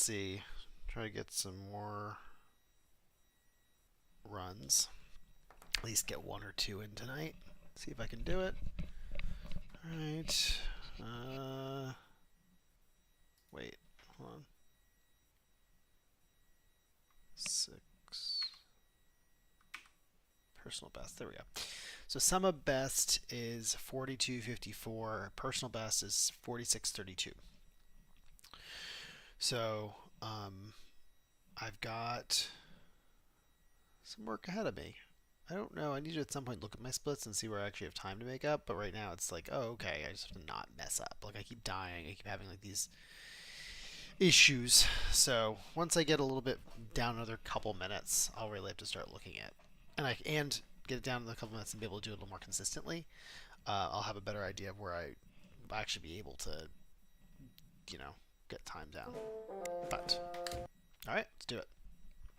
see. Try to get some more runs. At least get one or two in tonight. See if I can do it. Alright. Wait. Hold on. 6. Personal best. There we go. So sum of best is 42.54. Personal best is 46.32. So I've got some work ahead of me. I don't know. I need to at some point look at my splits and see where I actually have time to make up. But right now it's like, oh, okay. I just have to not mess up. Like I keep dying. I keep having like these issues. So once I get a little bit down another couple minutes, I'll really have to start looking at and get it down in a couple minutes and be able to do it a little more consistently. I'll have a better idea of where I actually be able to, get time down. But all right, let's do it.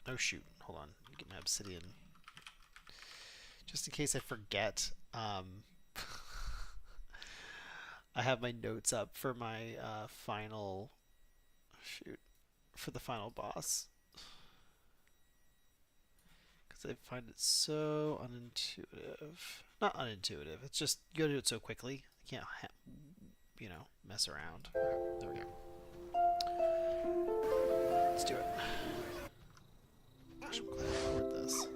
Oh shoot, hold on. Let me get my obsidian just in case I forget. I have my notes up for my final for the final boss. I find it so unintuitive. Not unintuitive. It's just you gotta do it so quickly. You can't, mess around. There we go. Let's do it. Gosh, I'm glad I recorded this.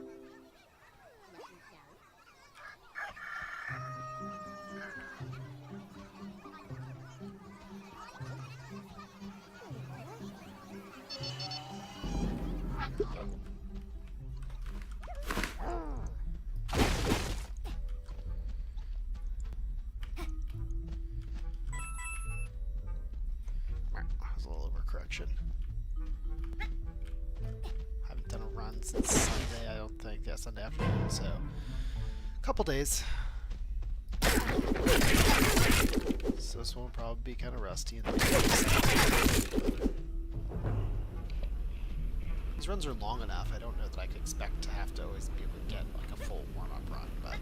Haven't done a run since Sunday, I don't think. Yeah, Sunday afternoon, so a couple days. So this one will probably be kind of rusty. These runs are long enough, I don't know that I could expect to have to always be able to get like a full warm-up run, but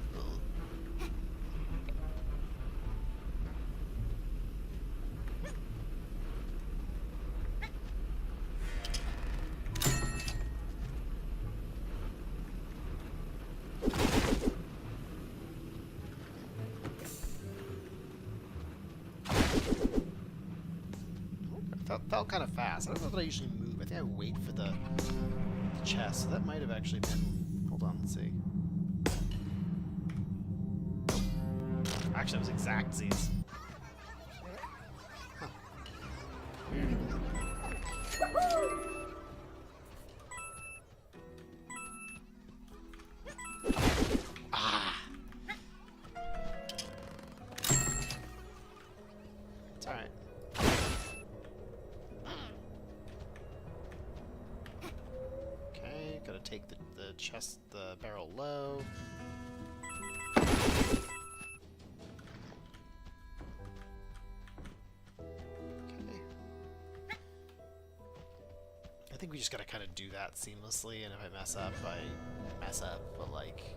felt kind of fast. I don't know that I usually move. I think I wait for the chest. So that might have actually been... Hold on, let's see. Actually, it was exact Z's. Huh. Ah! It's alright. Gotta take the barrel low. Okay. I think we just gotta kind of do that seamlessly, and if I mess up, I mess up, but like...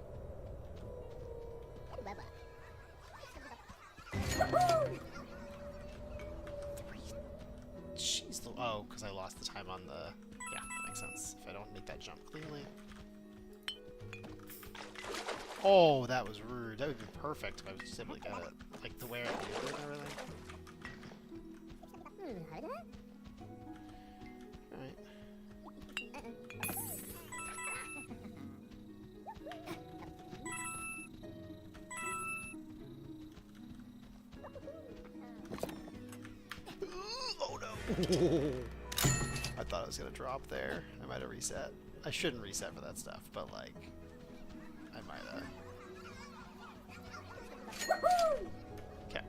Jeez, oh, because I lost the time on the... Yeah, that makes sense. If I don't make that jump cleanly. Oh, that was rude. That would be perfect if I was just able to get it. Like the way I did it and everything. Alright. Oh no! I thought I was gonna drop there. I might have reset. I shouldn't reset for that stuff, but like, I might have. Okay.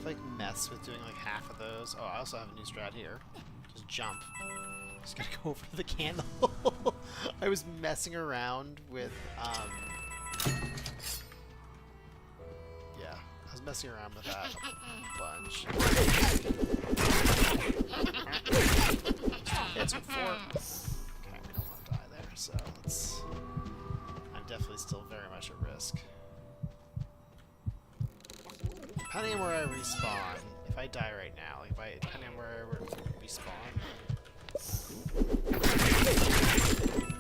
Like mess with doing like half of those. Oh, I also have a new strat here. Just jump. Just gotta go over to the candle. I was messing around with, yeah, I was messing around with that a bunch. Hits with 4. Okay, we don't want to die there, so let's... I'm definitely still very much at risk. Depending on where I respawn, if I die right now, like depending on where I respawn,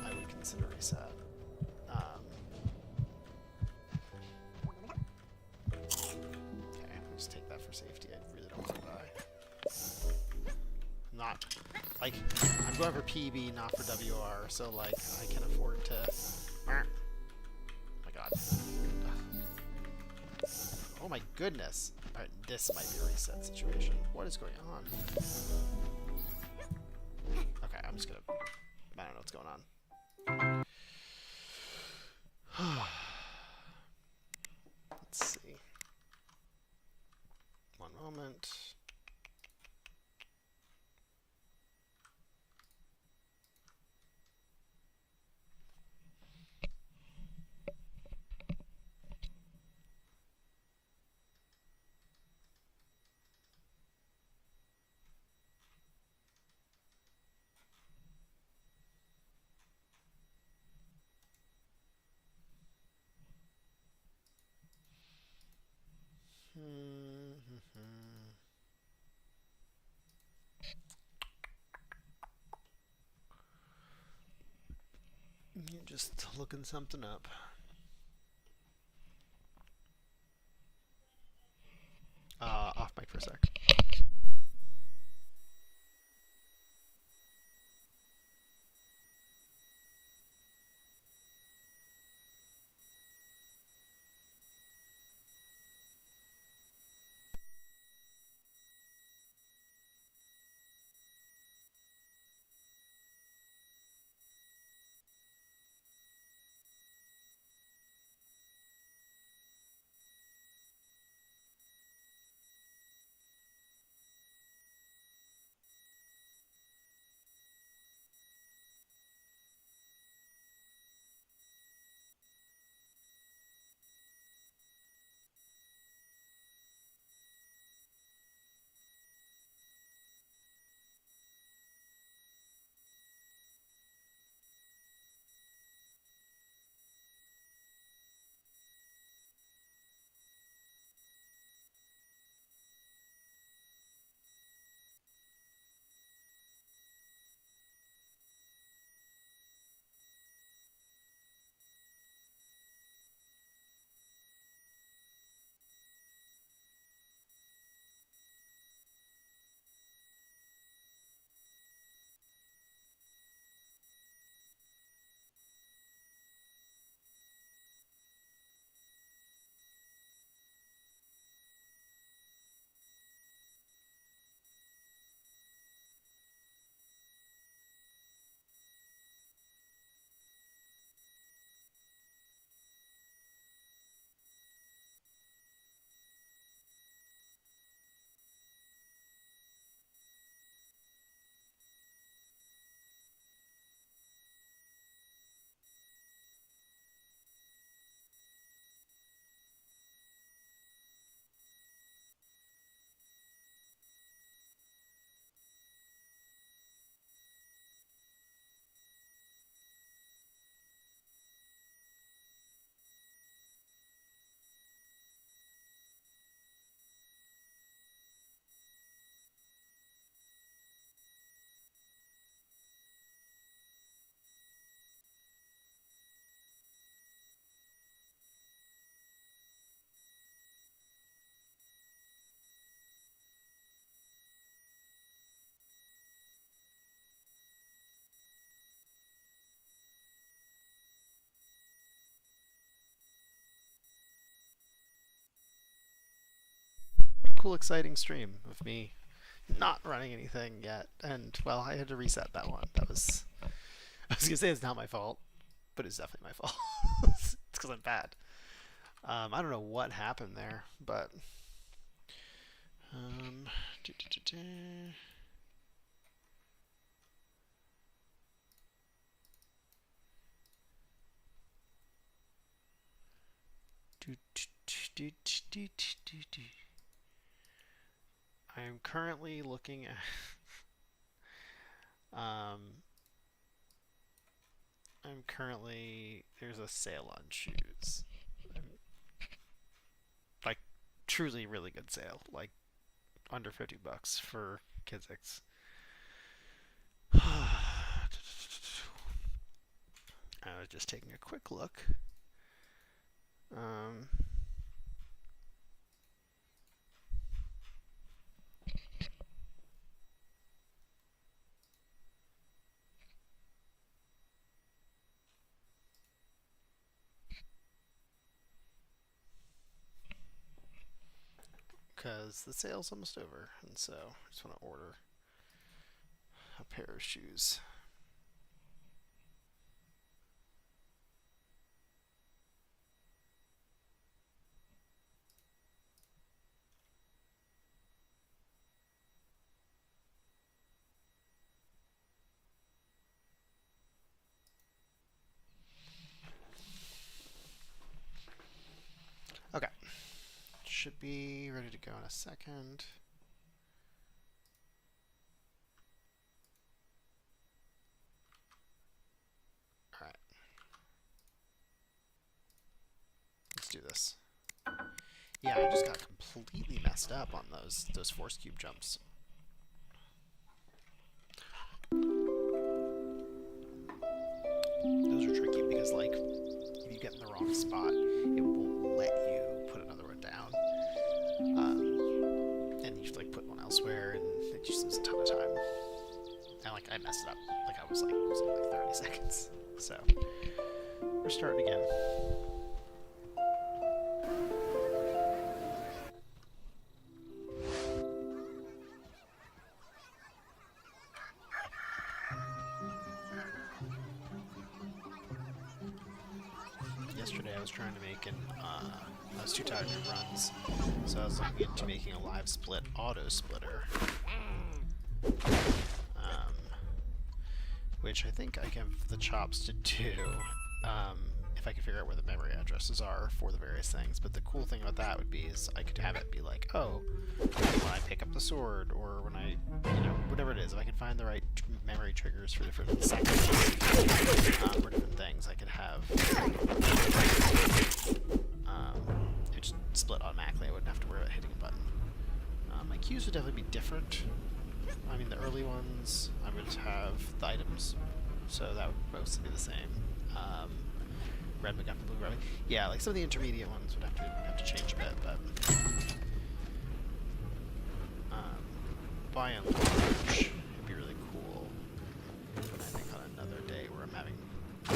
I would consider reset. Okay, I'll just take that for safety. I really don't want to die. Not, like, I'm going for PB, not for WR, so, like, I can afford to... Oh my god. Oh my goodness. Alright, this might be a reset situation. What is going on? Okay, I'm just gonna... I don't know what's going on. Let's see. One moment. Just looking something up. Off mic for a sec. Cool, exciting stream of me not running anything yet, and well, I had to reset that one. That was, I was gonna say it's not my fault, but it's definitely my fault. It's because I'm bad. I don't know what happened there, but I'm currently looking at there's a sale on shoes. Like truly really good sale. Like under $50 for Kizik's. I was just taking a quick look. Because the sale's almost over, and so I just want to order a pair of shoes. Okay. Should be ready to go in a second. Alright. Let's do this. Yeah, I just got completely messed up on those force cube jumps. Those are tricky because, like, if you get in the wrong spot, it won't let you put another one down. And you have to, like, put one elsewhere, and it just loses a ton of time. And, like, I messed it up. Like, I was, like, losing, like, 30 seconds. So, we're starting again. Yesterday I was trying to make I was too tired to do runs, so I was looking into making a live split auto splitter, which I think I have the chops to do, if I could figure out where the memory addresses are for the various things. But the cool thing about that would be is I could have it be like, oh, when I pick up the sword, or when I, whatever it is, if I could find the right memory triggers for different seconds, or different things, I could have it just split automatically. I wouldn't have to worry about hitting a button. My cues would definitely be different. I mean, the early ones, I would have the items, so that would mostly be the same. Red MacGuffin, blue MacGuffin. Yeah, like some of the intermediate ones would have to change a bit, but by and large, it'd be really cool. I think on another day where I'm having a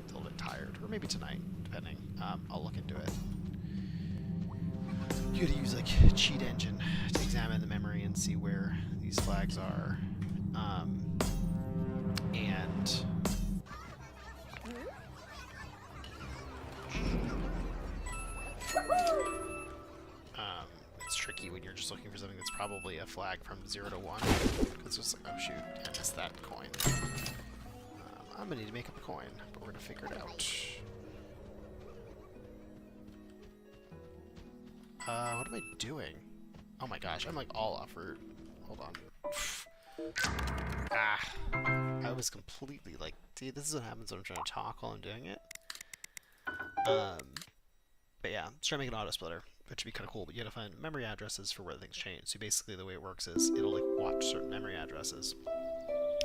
little bit tired, or maybe tonight, depending. I'll look into it. You gotta use like a cheat engine to examine the memory and see where these flags are, and it's tricky when you're just looking for something that's probably a flag from 0 to 1, because it's like, oh shoot, I missed that coin. I'm gonna need to make up a coin, but we're gonna figure it out. What am I doing? Oh my gosh, I'm like all off route. Hold on. I was completely like, see, this is what happens when I'm trying to talk while I'm doing it. But yeah, let's try to make an auto splitter, which would be kind of cool, but you gotta find memory addresses for where things change. So basically the way it works is it'll like watch certain memory addresses,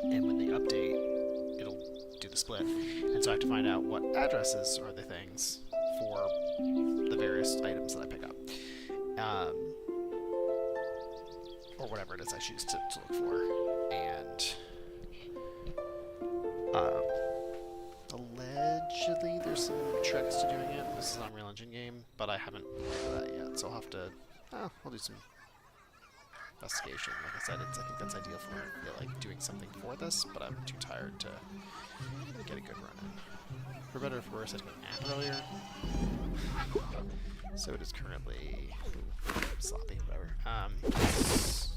and when they update, it'll do the split. And so I have to find out what addresses are the things for the various items that I pick up. Or whatever it is I choose to look for. And allegedly there's some tricks to doing it. This is an Unreal Engine game, but I haven't looked at that yet, so I'll have to, I'll do some investigation. Like I said, I think that's ideal for me. I feel like doing something for this, but I'm too tired to get a good run in. For better or for worse, I took a nap earlier. So it is currently sloppy, whatever. It's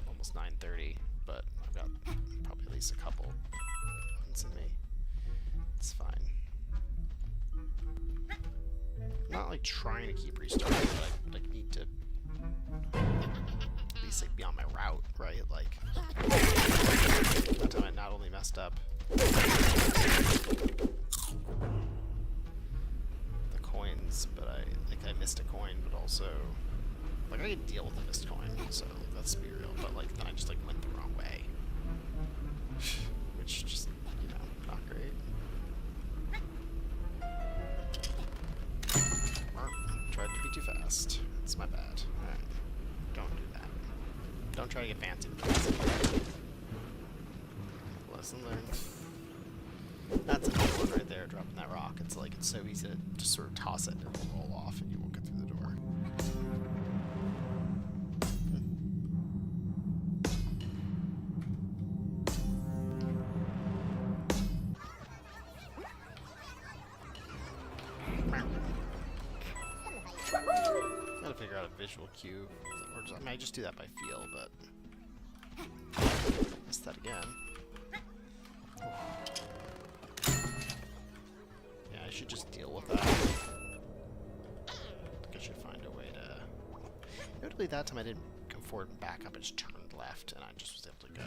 almost 9:30, but I've got probably at least a couple runs in me. It's fine. not like trying to keep restarting, but I like need to at least like be on my route, right? Like that time I not only messed up the coins, but I missed a coin, but also like I could deal with a missed coin, so let's be real. But like then I just like went the wrong way, which just not great. Tried to be too fast. It's my bad. Alright. Don't do that. Don't try to get fancy. Lesson learned. That's another one right there, dropping that rock. It's like, it's so easy to just sort of toss it and it'll roll off and you won't get through the door. Gotta figure out a visual cue, or just, I might just do that by feel, but missed that again. Yeah, I should just deal with that. I think I should find a way to. Notably, that time I didn't go forward and back up; I just turned left, and I just was able to go.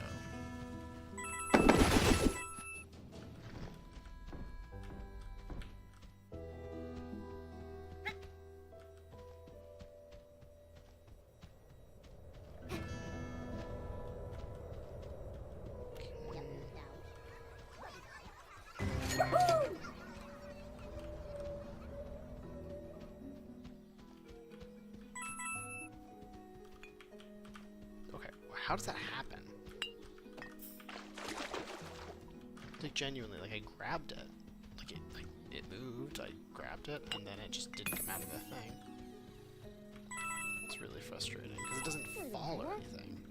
Okay, how does that happen? Like genuinely, like I grabbed it, like it moved. I grabbed it, and then it just didn't come out of the thing. It's really frustrating because it doesn't fall or anything.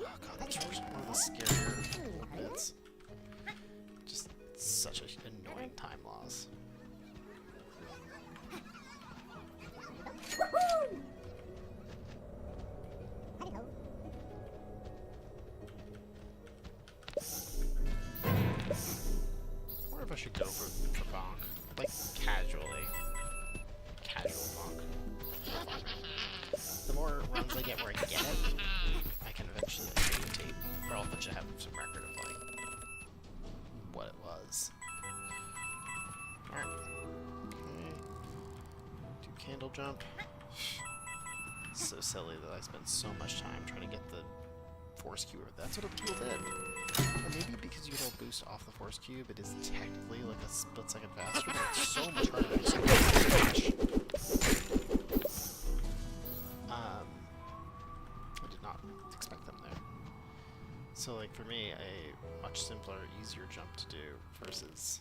Oh god, that's one of the scarier bits. Just such an annoying time loss. I wonder if I should go for bonk, like casually. Casual bonk. The more runs I get where I get it, I can eventually tape, or I'll eventually have some record of like what it was. Alright. Okay. Do candle jump. So silly that I spent so much time trying to get the force cube. That's what a tool did. Or maybe because you don't boost off the force cube, it is technically like a split second faster, but it's so much harder to smash. I did not expect them there. So like for me, a much simpler, easier jump to do versus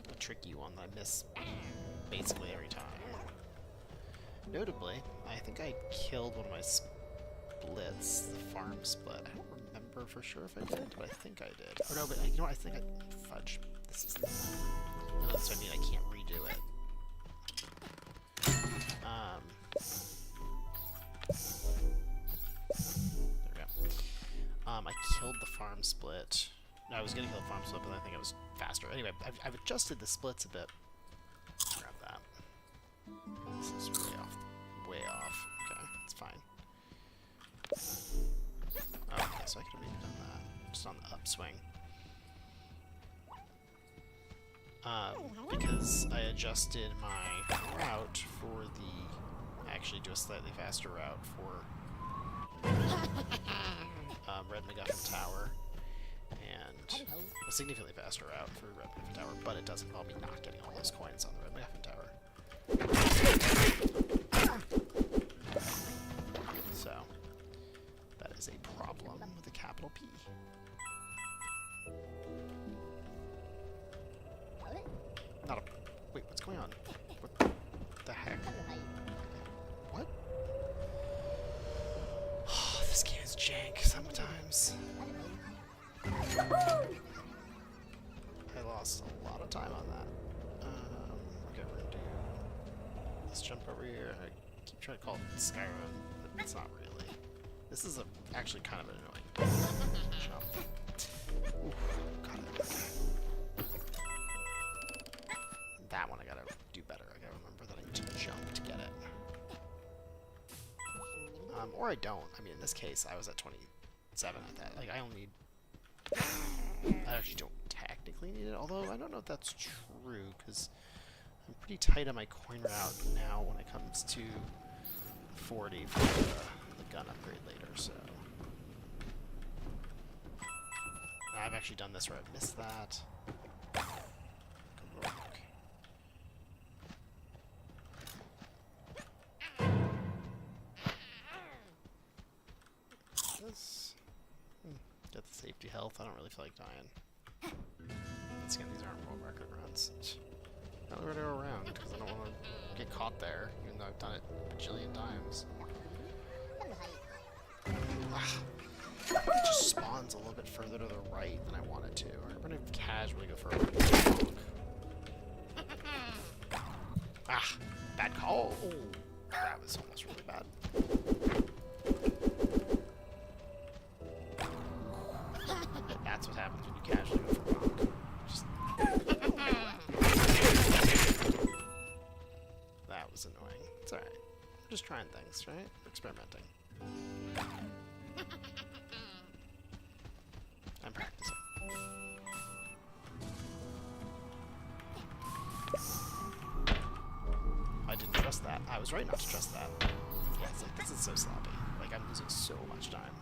a tricky one that I miss basically every time. Notably, I think I killed one of my splits, the farm split. I don't remember for sure if I did, but I think I did. Or no, but you know what, I think I... Fudge. This is... No, that's what I mean, I can't redo it. There we go. I killed the farm split. No, I was gonna kill the farm split, but I think I was faster. Anyway, I've adjusted the splits a bit. Grab that. This is way off. Way off. Okay, it's fine. Okay, so I could have maybe done that. Just on the upswing. Because I adjusted my route for the... I actually do a slightly faster route for Red MacGuffin Tower, and a significantly faster route for Red MacGuffin Tower, but it does involve me not getting all those coins on the Red MacGuffin Tower. So, that is a problem with a capital P. Not a... Wait, what's going on? What the heck? What? Oh, this game is jank sometimes. I lost a lot of time on that. Okay, we're gonna do... Let's jump over here. I keep trying to call it Skyrim, but it's not really. This is actually kind of an annoying jump. Oof, got it. That one I gotta do better. I gotta remember that I need to jump to get it. Or I don't. I mean, in this case, I was at 27 at that. Like, I only need... I actually don't technically need it, although I don't know if that's true, because I'm pretty tight on my coin route now when it comes to 40 for the gun upgrade later, so... I've actually done this where I've missed that. Good work. This... Get the safety health. I don't really feel like dying. Once again, these aren't world record runs. Not really around, because I don't want to get caught there, even though I've done it a bajillion times. It just spawns a little bit further to the right than I want it to. I'm going to casually go for a walk. Ah, bad call. Oh, that was almost really bad. That's what happens when you casually go for a walk. Just... That was annoying. It's alright. I'm just trying things, right? Experimenting. I'm practicing. I didn't trust that. I was right not to trust that. Yeah, it's like, this is so sloppy. Like, I'm losing so much time.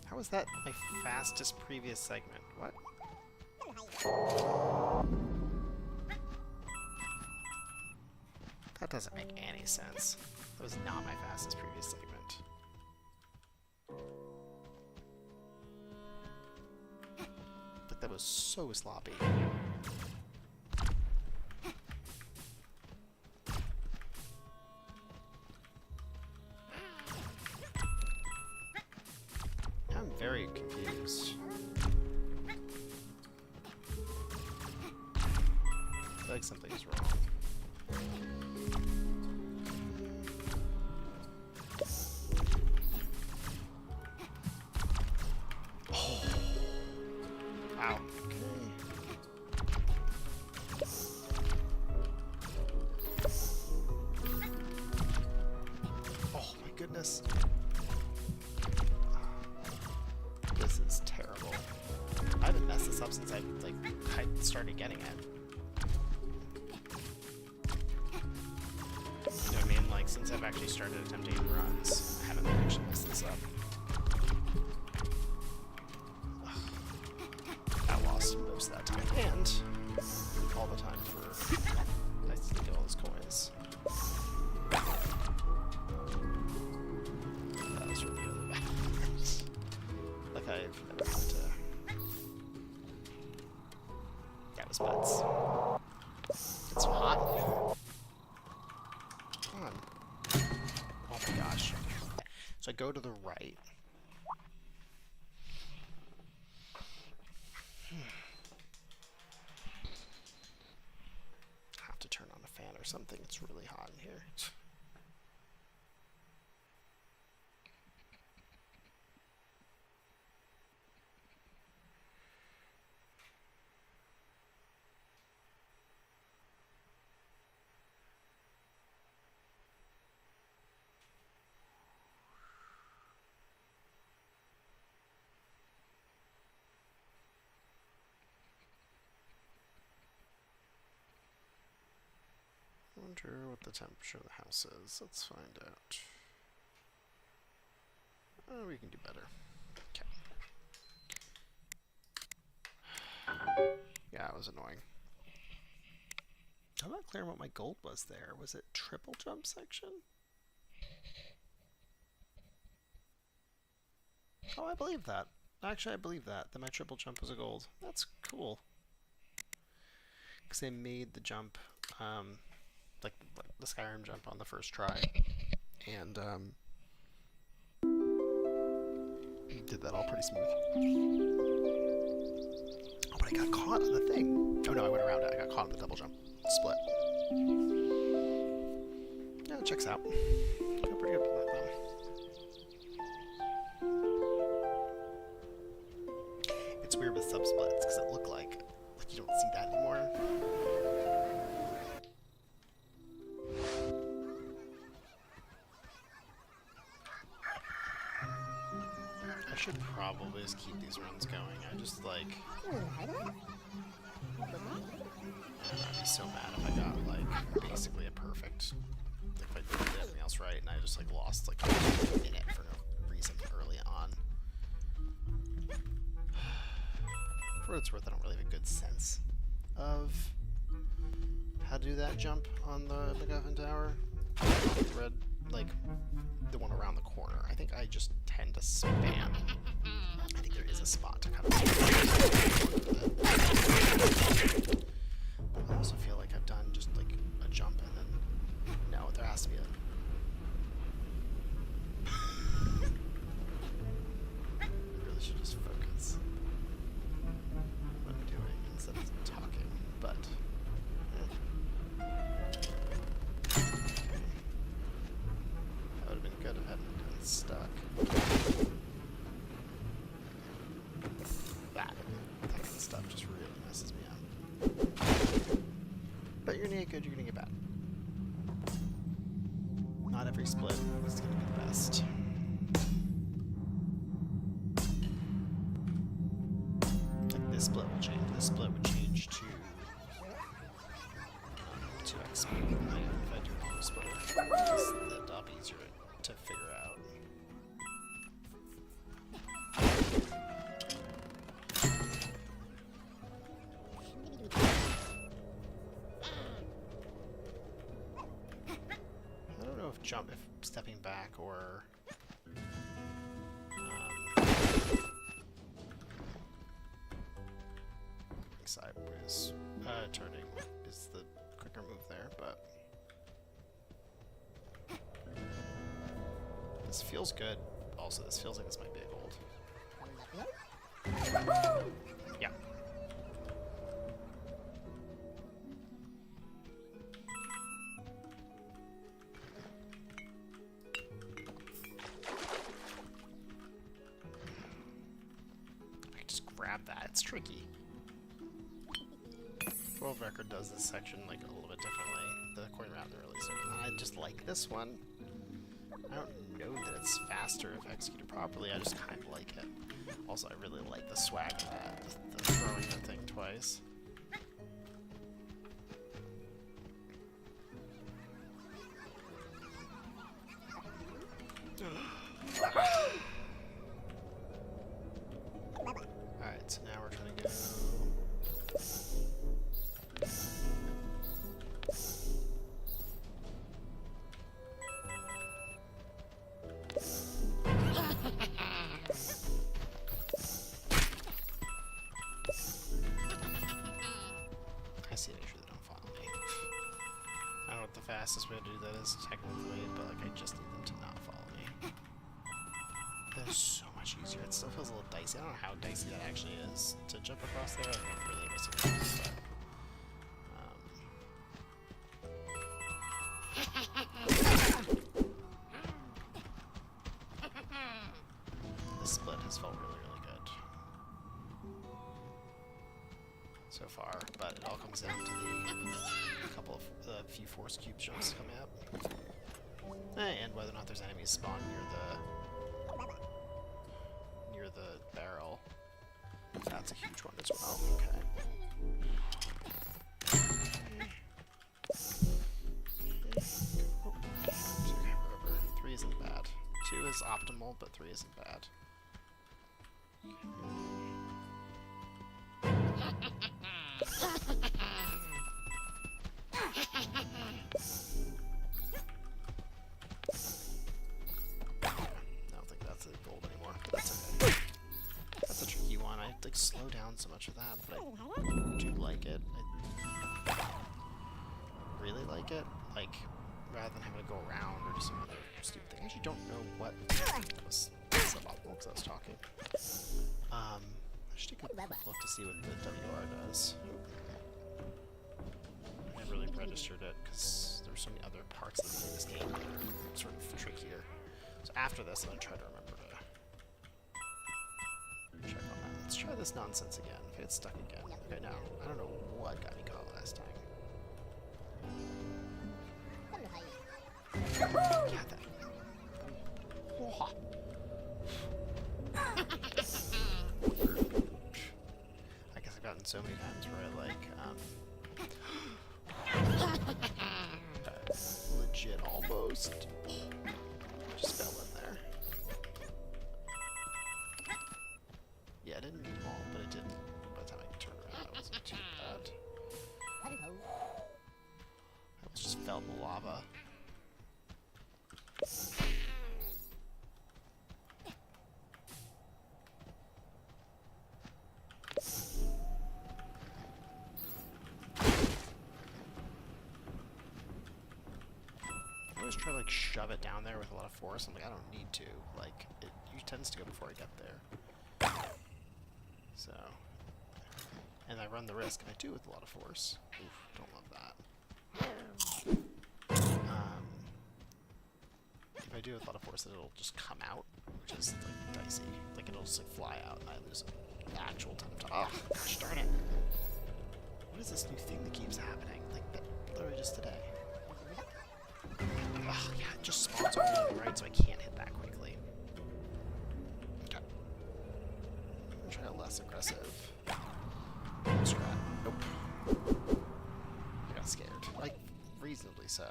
How was that my fastest previous segment? What? That doesn't make any sense. That was not my fastest previous segment. Like, that was so sloppy. I'm very confused. I feel like something is wrong. Wow. Oh my goodness. This is terrible. I haven't messed this up since I started getting it. You know what I mean? Like, since I've actually started attempting runs, I haven't actually messed this up. Most of that time, and all the time for nice to get all those coins. That was really, really bad. Like, I've never had to... That was butts. It's hot. Come on. Oh my gosh. So I go to the right. Turn on a fan or something. It's really hot in here. I wonder what the temperature of the house is. Let's find out. Oh, we can do better. Okay. Yeah, it was annoying. I'm not clear what my gold was there. Was it triple jump section? Oh, I believe that. Actually, I believe that my triple jump was a gold. That's cool. Because they made the jump, like the Skyrim jump on the first try. And, did that all pretty smooth. Oh, but I got caught on the thing. Oh no, I went around it. I got caught on the double jump. Split. Yeah, it checks out. Feel pretty good about that, though. should probably just keep these runs going. I just like... I'd be so mad if I got like basically a perfect... If I did everything else right and I just like lost like a minute for no reason early on. For what it's worth, I don't really have a good sense of how to do that jump on the MacGuffin Tower. The red, like, the one around the corner. I think I just tend to spam. I think there is a spot to kind of... I also feel like I've done just, like, a jump and then... No, there has to be a... I really should just focus what I'm doing instead of talking, but... That would have been good if I hadn't been stuck. That kind of stuff just really messes me up. But you're gonna get good, you're gonna get bad. Not every split is gonna be the best. Like this split will change. This split would change to 2x speed if I do a normal splitter. Because that'll be easier to figure out. I don't know if stepping back or sideways turning is the quicker move there, but this feels good. Also, this feels like this might be a gold. Yeah. I can just grab that. It's tricky. World record does this section like a little bit differently. The coin round early, so I just like this one. I don't know that it's faster if executed properly. I just kind of like it. Also, I really like the swag of that, the throwing the thing twice. Alright, so now we're trying to go... I see an issue that don't follow me. I don't know what the fastest way to do that is technically, but like I just need them to not follow me. That is so much easier. It still feels a little dicey. I don't know how dicey that actually is to jump across there. I don't really miss it, but this split has felt really, really good so far, but it all comes down to the few force cube jumps coming up, and whether or not there's enemies spawned near the barrel. That's a huge one as well. Okay. Okay, whatever. 3 isn't bad. 2 is optimal, but 3 isn't bad. I don't think that's a gold anymore, but that's okay. That's a tricky one. I like slow down so much with that, but I do like it. I really like it. Like, rather than having to go around or do some other stupid thing. I actually don't know what was suboptimal because I was talking. I should take a quick look to see what the WR does. I never really registered it because there were so many other parts of this game that are sort of trickier. So after this, I'm going to try to remember to check on that. Let's try this nonsense again. If I get stuck again. Okay, now, I don't know what got me caught last time. Yeah, that. so many times where I like legit almost just fell in there. Yeah, I didn't need them all, but it did. By the time I turned around, it wasn't too bad. I almost just fell in the lava. I always try to like shove it down there with a lot of force. I'm like, I don't need to. Like, it tends to go before I get there. So, and I run the risk, and I do with a lot of force. Oof, don't love that. If I do with a lot of force, then it'll just come out, which is like dicey. Like it'll just like fly out, and I lose an actual ton of time. Oh, gosh darn it! What is this new thing that keeps happening? Like literally just today. Oh yeah, it just spawns over to the right, so I can't hit that quickly. Okay. I'm gonna try a less aggressive strat. Nope. I got scared. Like reasonably so.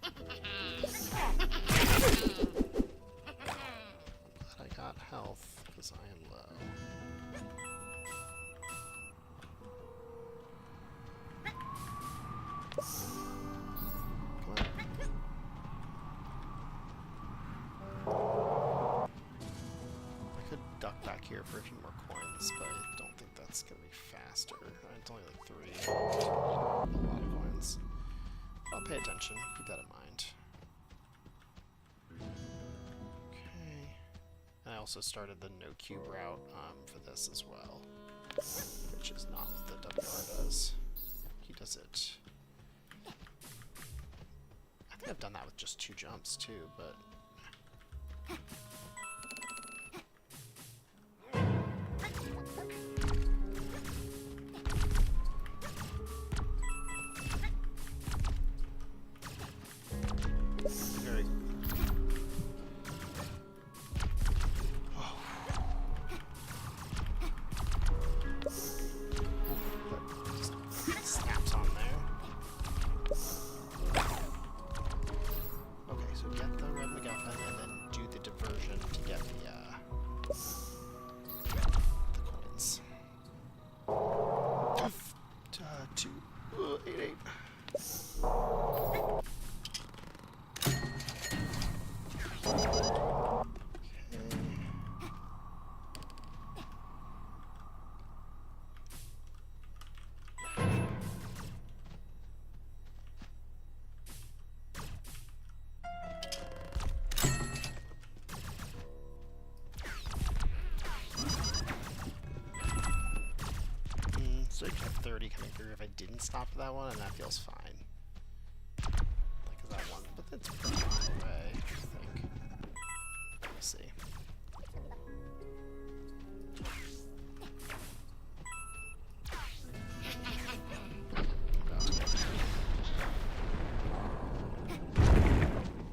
I'm glad I got health, because I am low. Come on. I could duck back here for a few more coins, but I don't think that's going to be faster. It's only like 3. A lot of coins. I'll pay attention. Keep that in mind. Okay. And I also started the no cube route for this as well, which is not what the WR does. He does it. I think I've done that with just 2 jumps too, but. So I kept 30 coming through if I didn't stop for that one, and that feels fine. Like that one, but that's pretty far away, I think. We'll see.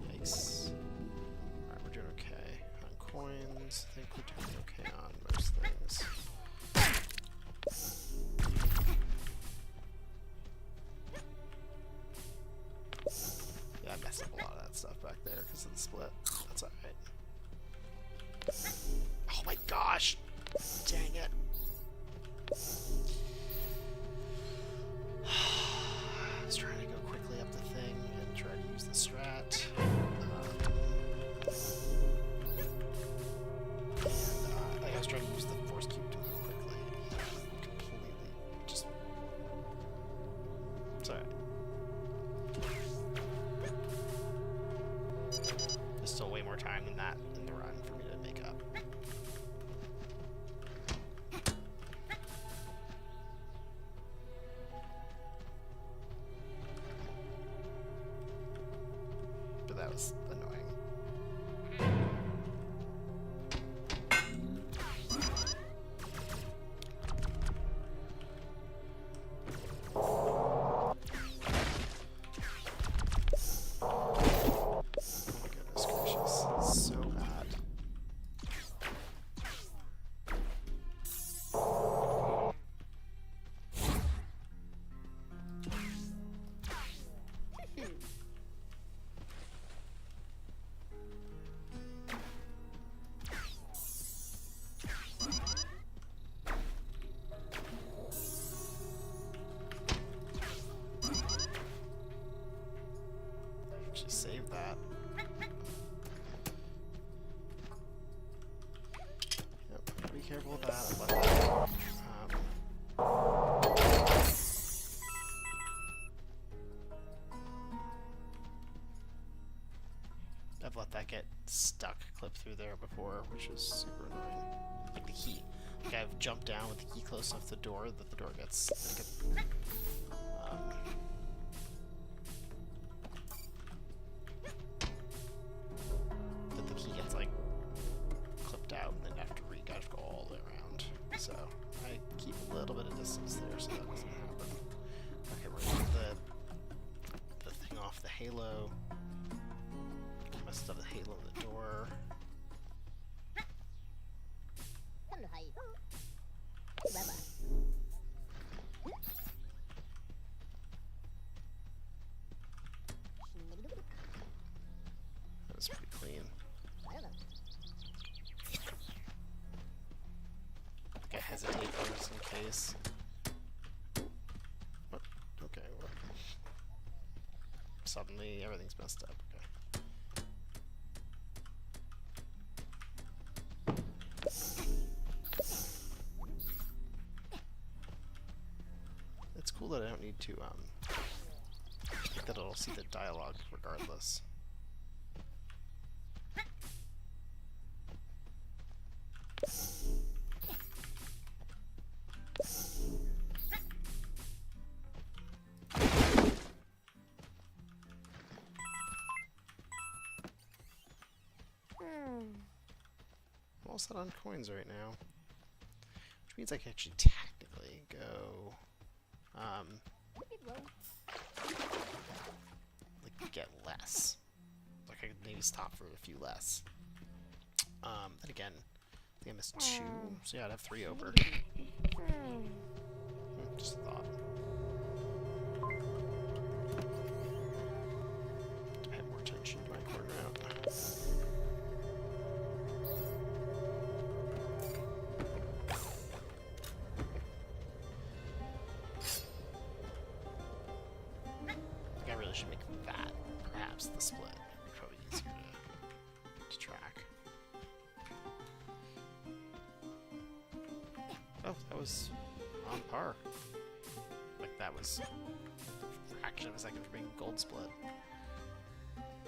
Yikes. Alright, we're doing okay on coins. I think we're doing okay on most things. I messed up a lot of that stuff back there because of the split. That's alright. Oh my gosh! Dang it. I was trying to go quickly up the thing and try to use the strat. I was trying to use the force cube to move quickly. Completely just. It's alright. There's still way more time than that in the run for me to make up. But that was annoying. actually save that. Yep, be careful with that. I've let that get stuck, clipped through there before, which is super annoying. Like the key. Like I've jumped down with the key close enough to the door that the door gets like that the key gets like clipped out and then have to go all the way around. So I keep a little bit of distance there so that doesn't happen. Okay, we're gonna get the thing off the halo. Messed up the halo in the door. That was pretty clean. I think I hesitate first in case. What? Okay, what? Suddenly everything's messed up. Okay. It's cool that I don't need to, that it'll see the dialogue regardless. I'm all set on coins right now, which means I can actually technically go, like get less. Like I could maybe stop for a few less. Then again, I think I missed 2, so yeah, I'd have 3 over. Just a thought. Pay more attention to my corner out. Should make that perhaps the split. Probably easier to track. Oh, that was on par. Like that was a fraction of a second for being gold split.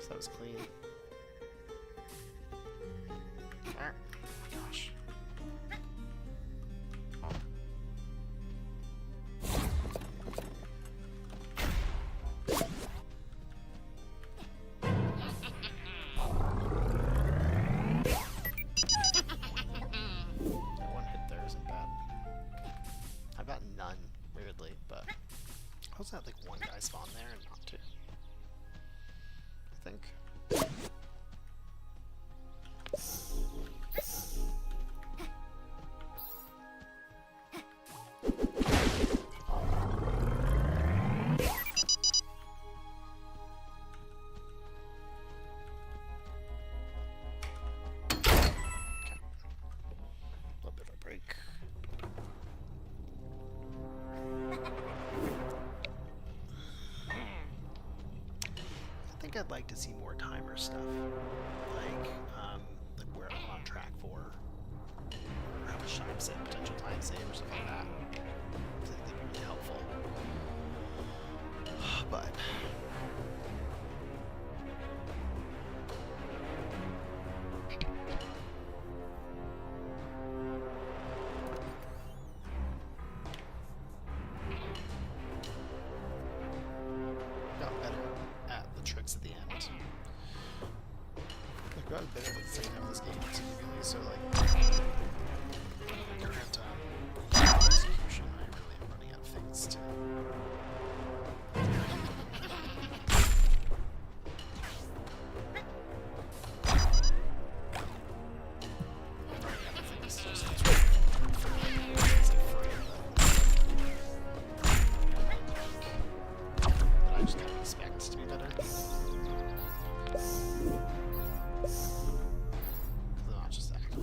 So that was clean. Alright. Oh my gosh. How's that like one guy spawn there and not 2? I think. Okay. A little bit of a break. I'd like to see more timer stuff, like where I'm on track for, or how much time save, potential time save, or something like that. I think that'd be really helpful. But got better at the tricks at the end. I've gotten better at the second half of this game, significantly, so like current execution, I really am running out of things to. Not just act.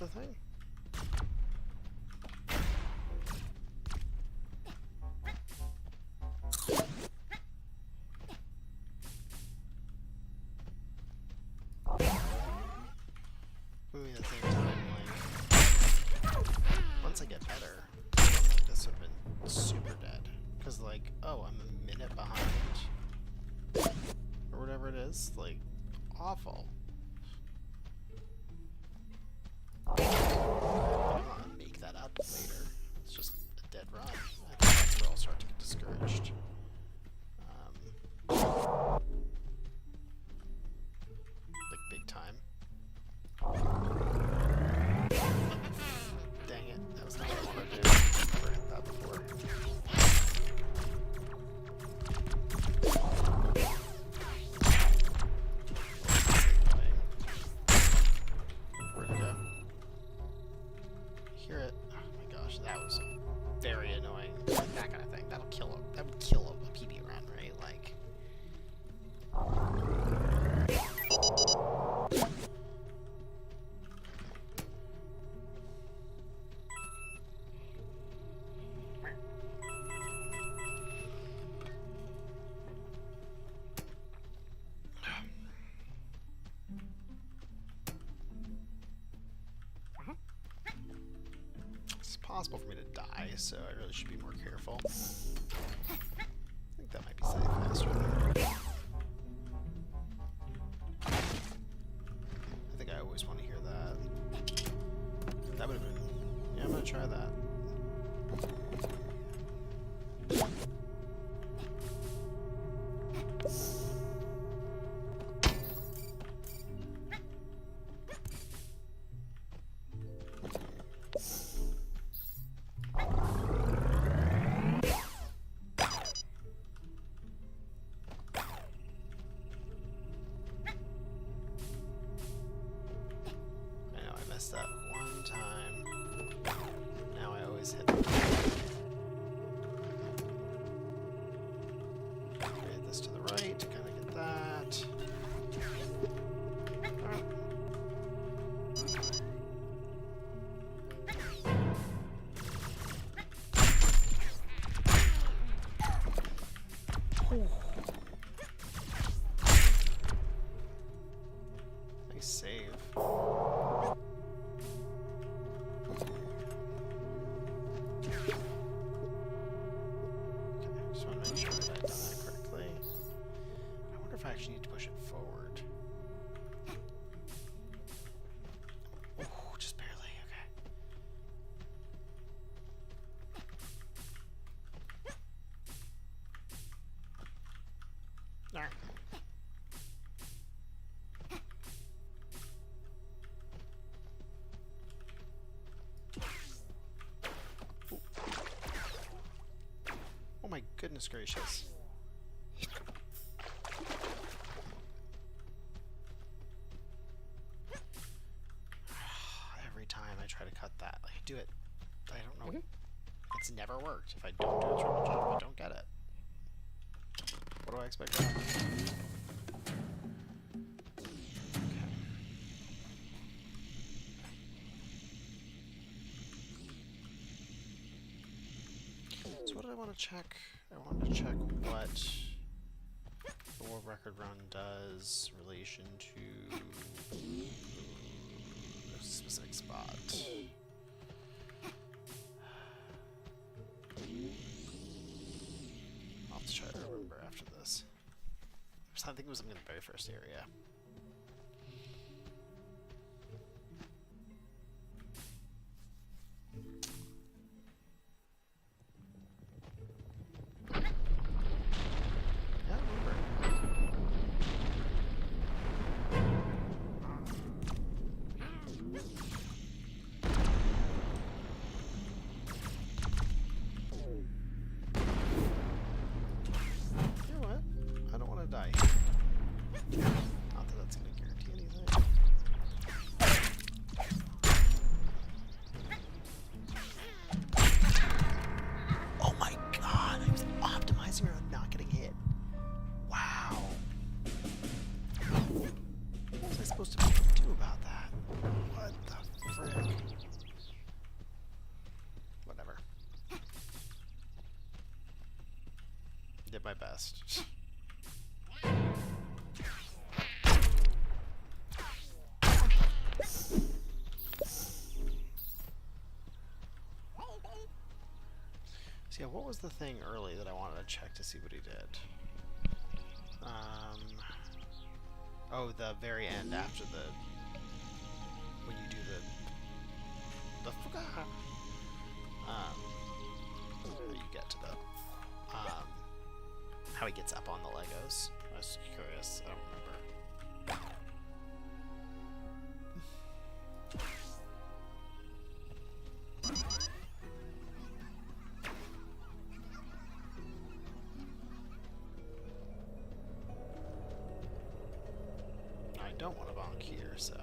the thing? Moving at the same time, like, once I get better, this would have been super dead. Because, like, oh, I'm a minute behind. Or whatever it is. Like, awful. I'll make that up later. It's just a dead run. I think that's where I'll start to get discouraged. Like, big time. Dang it, that was not what I wanted to do. I've never hit that before. Where'd it go? Hear it? Oh my gosh, that was very annoying. Like that kind of thing. That'll kill him. That would kill a PB run, right? Like. It's possible for me to die, so I really should be more careful. I think that might be safe faster than I think I always want to hear that. That would have been... Yeah, I'm gonna try that. That one time. Now I always hit it. Create this to the right to kind of get that. Alright. Nice save. I actually need to push it forward. Oh, just barely, okay. Alright. Oh my goodness gracious. Try to cut that. Like, I do it. I don't know. It's never worked. If I don't do a triple jump, I don't get it. What do I expect to happen? Okay. So what did I want to check? I wanted to check what the world record run does in relation to a specific spot. I'll have to try to remember after this. I think it was in the very first area. Die. Not that that's going to guarantee anything. Oh my god, I was optimizing her on not getting hit. Wow. What was I supposed to do about that? What the Frick. Whatever. Did my best. So yeah, what was the thing early that I wanted to check to see what he did? Oh, the very end after when you do the how you get to the how he gets up on the Legos. I was curious. I don't remember. I don't want to bonk here, so.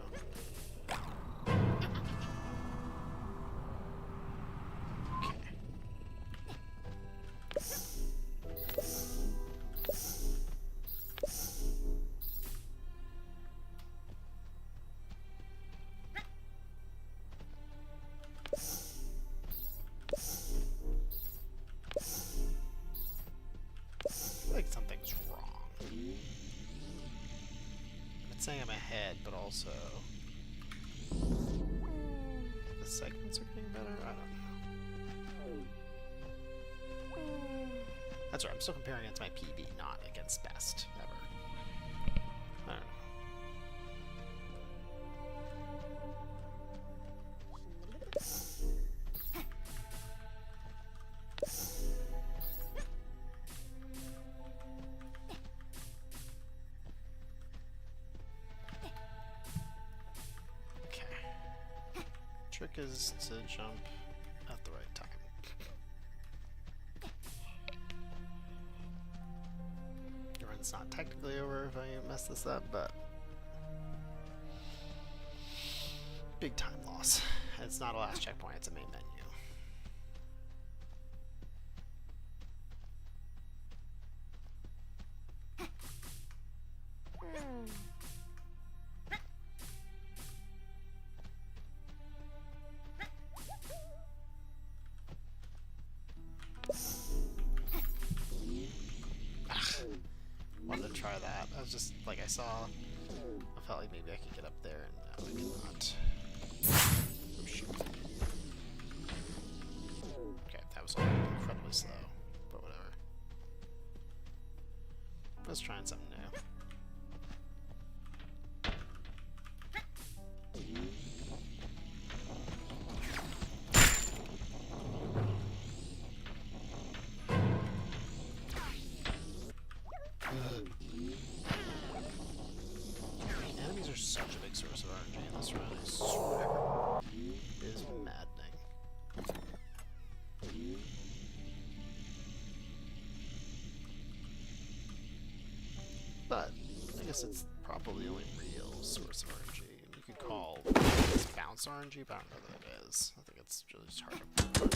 Like something's wrong. I'm saying I'm ahead, but also the segments are getting better. I don't know. That's right. I'm still comparing against my PB, not against best ever. I don't know. Trick is to jump at the right time. Your run's not technically over if I mess this up, but big time loss. It's not a last checkpoint, it's a main menu. Wanted to try that. I was just like, I felt like maybe I could get up there, and no, I could not. Oh shoot. Okay, that was all incredibly slow, but whatever. Let's try something new. Enemies are such a big source of RNG in this run, I swear. It is maddening. But I guess it's probably the only real source of RNG. You could call this bounce RNG, but I don't know that it is. I think it's just hard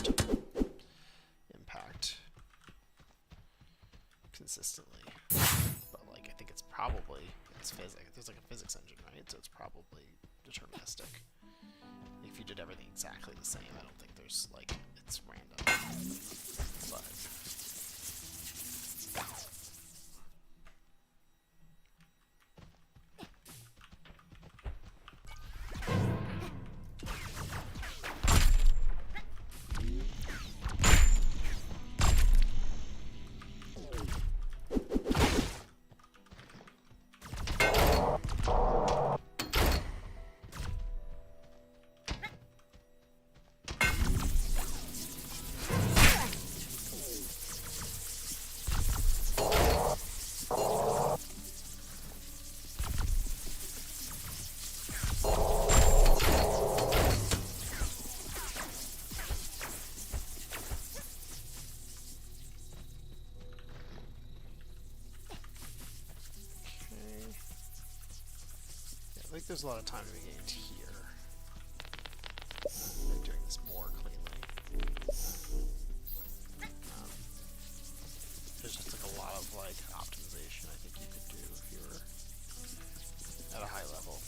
to impact consistently. But like, I think it's probably physics. There's like a physics engine, right? So it's probably deterministic. If you did everything exactly the same, I don't think there's like it's random. But I think there's a lot of time to be gained here. Like doing this more cleanly. There's just like a lot of like optimization I think you could do if you were at a high level,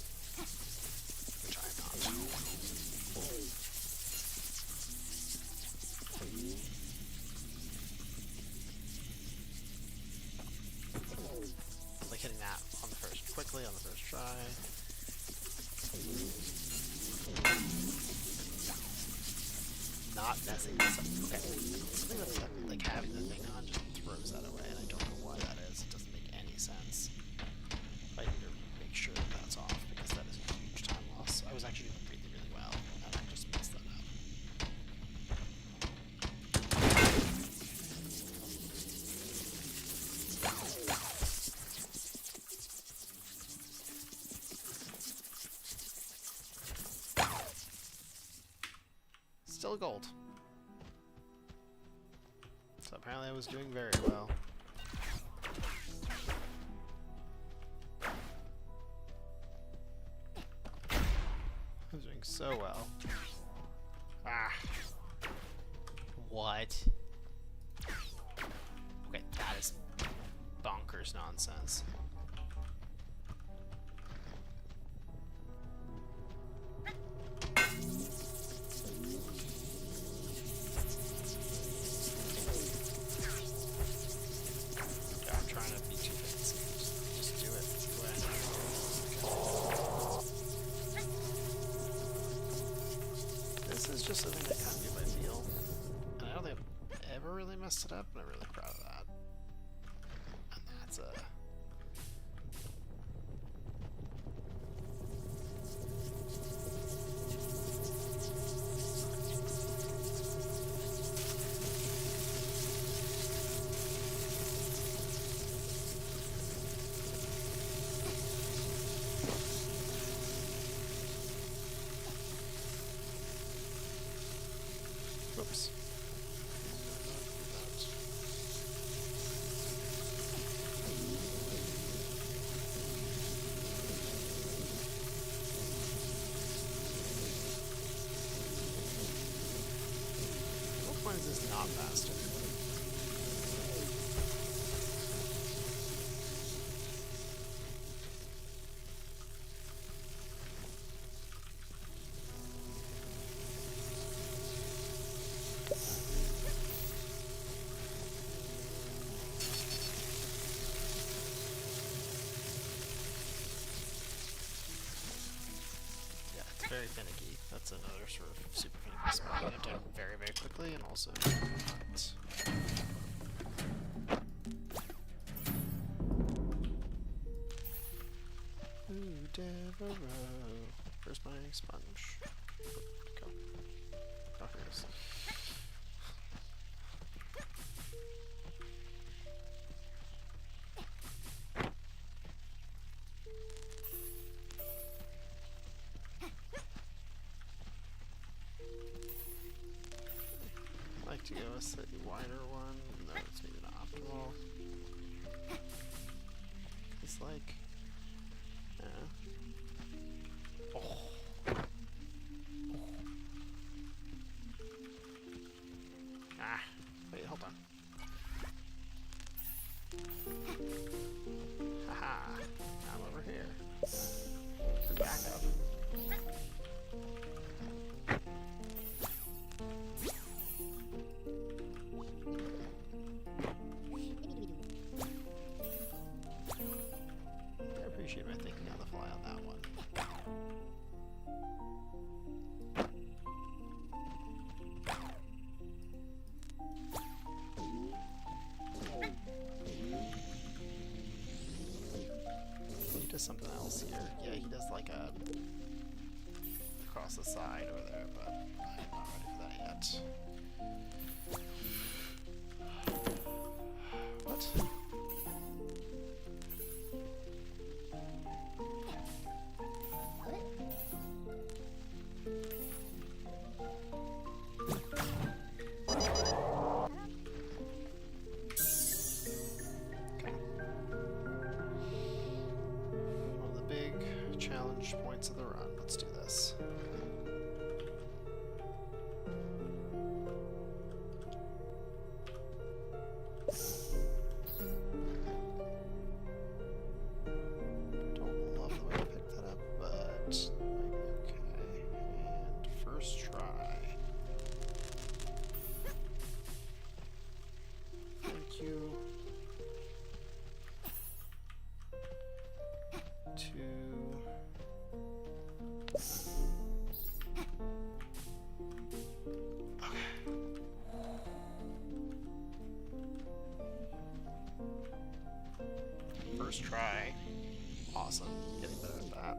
which I'm not. First try. Not messing this up. Okay. Something that's like having the thing on just throws that away, and I don't know why that is. It doesn't make any sense. I need to make sure that that's off, because that is a huge time loss. I was actually doing really, really well, and I just messed that up. Still gold. So apparently I was doing very well. I was doing so well. Ah. What? Okay, that is bonkers nonsense. This is just something that kind of do by feel. And I don't think I've ever really messed it up, and I'm really proud of that. And that's a... Oops. What point is this not faster? Very finicky. That's another sort of super finicky spot. You have to very, very quickly, and also not. Ooh, Devereaux. Where's my sponge? Go. Oh, here it is. To go a slightly wider one, even though it's maybe not optimal. It's like, yeah. Oh. Ah, wait, hold on. Haha, I'm over here. Back up. Appreciate my thinking on the fly on that one. He does something else here. Yeah, he does like a across the side over there, but I'm not ready for that yet. What? Challenge points of the run. Let's do this. Don't love the way I picked that up, but might be okay. And first try. Thank you. 2 first try. Awesome. Getting better at that.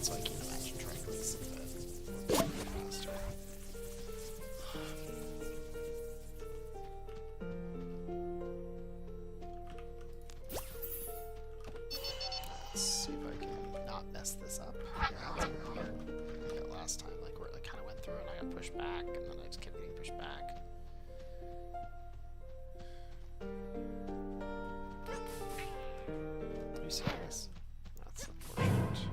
So I can't imagine trying to listen to it faster. Let's see if I can not mess this up. Yeah, like last time, like where I kind of went through and I got pushed back, and then I just kept getting pushed back. Are you serious? That's unfortunate.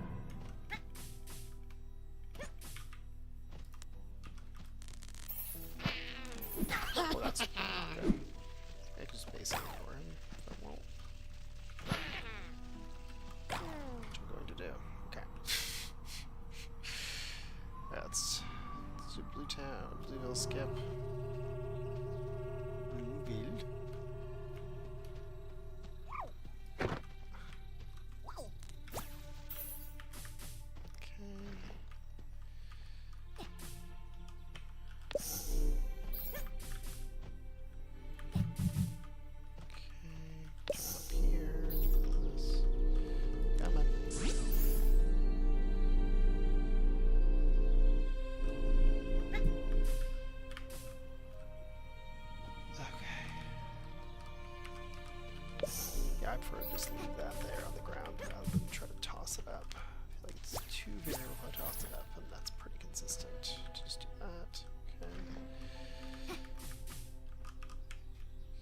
Well, that's okay. I can just basically ignore him if I won't. What I'm going to do. Okay. Let's do Blue Town. Blueville skip. Blueville. I prefer to just leave that there on the ground rather than try to toss it up. I feel like it's too variable if I toss it up, and that's pretty consistent. To just do that.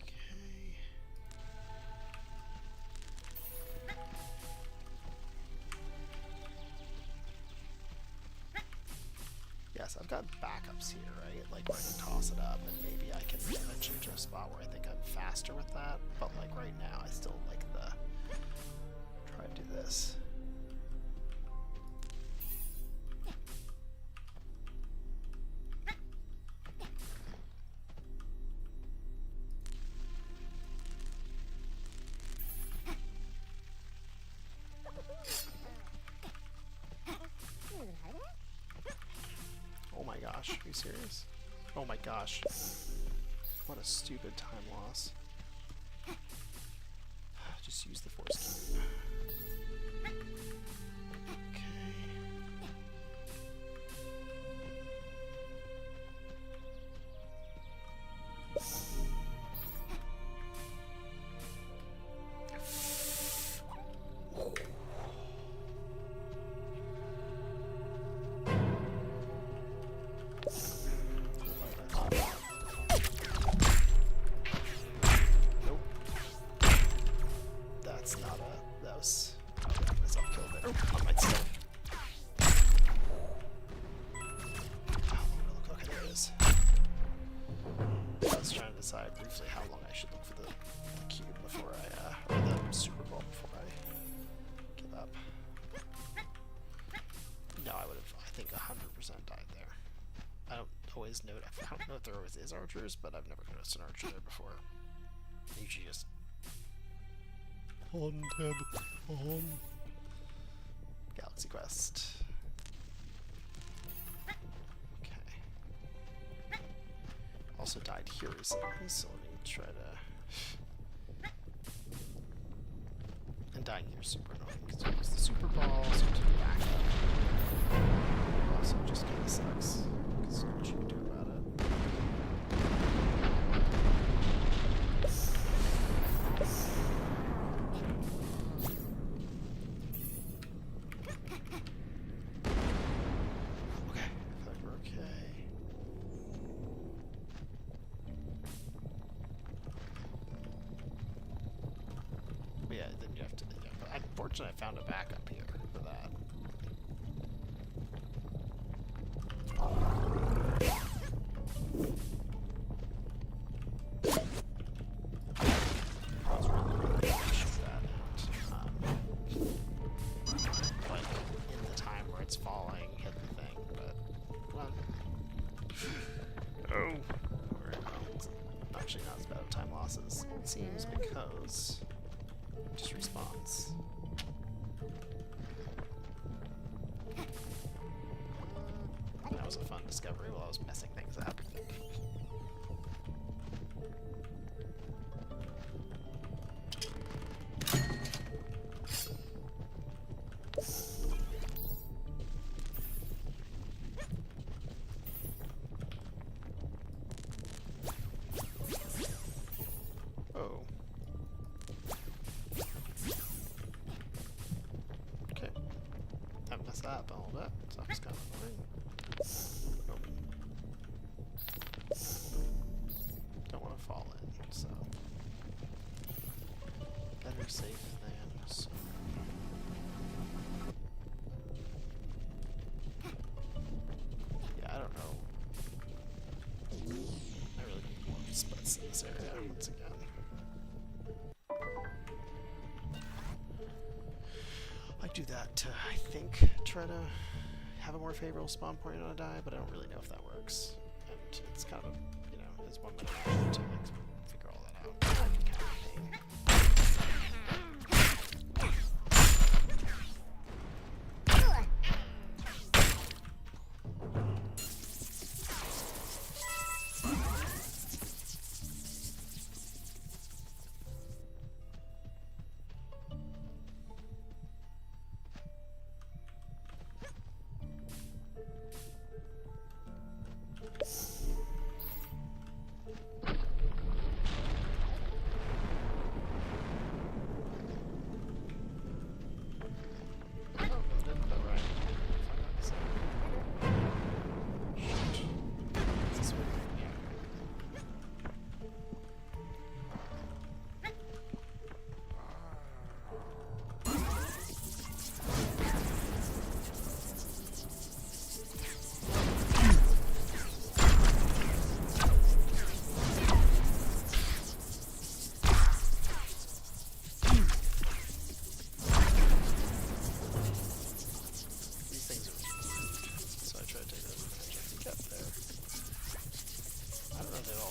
Okay. Okay. Yes, I've got backups here, right? Like where I can toss it up, and maybe I can eventually to a spot where I think I'm faster with that. But like right now, I still like the try to do this. Oh my gosh, are you serious? Oh my gosh. What a stupid time loss. Just use the force cube. Okay. Decide briefly how long I should look for the cube before I, or the Super Bowl before I give up. No, I would have, I think, 100% died there. I don't always note, I don't know if there always is archers, but I've never noticed an archer there before. I usually just haunted on Galaxy Quest. Also died here recently, so let me try to. And dying here is super annoying because I use the super ball, so to the back up. Also, just kind of sucks because there's not much you can do about it. Okay, I feel like we're okay. Yeah, then you have to. Yeah, but unfortunately, I found a backup here for that. I was really shoot that out. Like in the time where it's falling, hit the thing, but well. Oh. Actually, not as bad of time losses. sense. That was a fun discovery while I was messing things up. Oh. Okay. That messed that up a little bit, so that was kind of annoying. Nope. Don't want to fall in, so. Better safe than sorry. Yeah, I don't know. I really need more splits in this area once again. I do that to, I think, try to have a more favorable spawn point on a die, but I don't really know if that works. And it's kind of, you know, it's 1 minute to like figure all that out. Kind of a pain.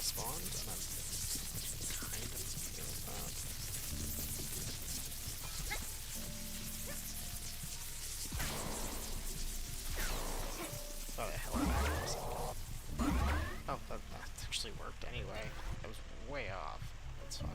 Spawned, and I'm kind of feel that. Oh, the hell am I for a second? Oh, that actually worked anyway. I was way off. That's fine.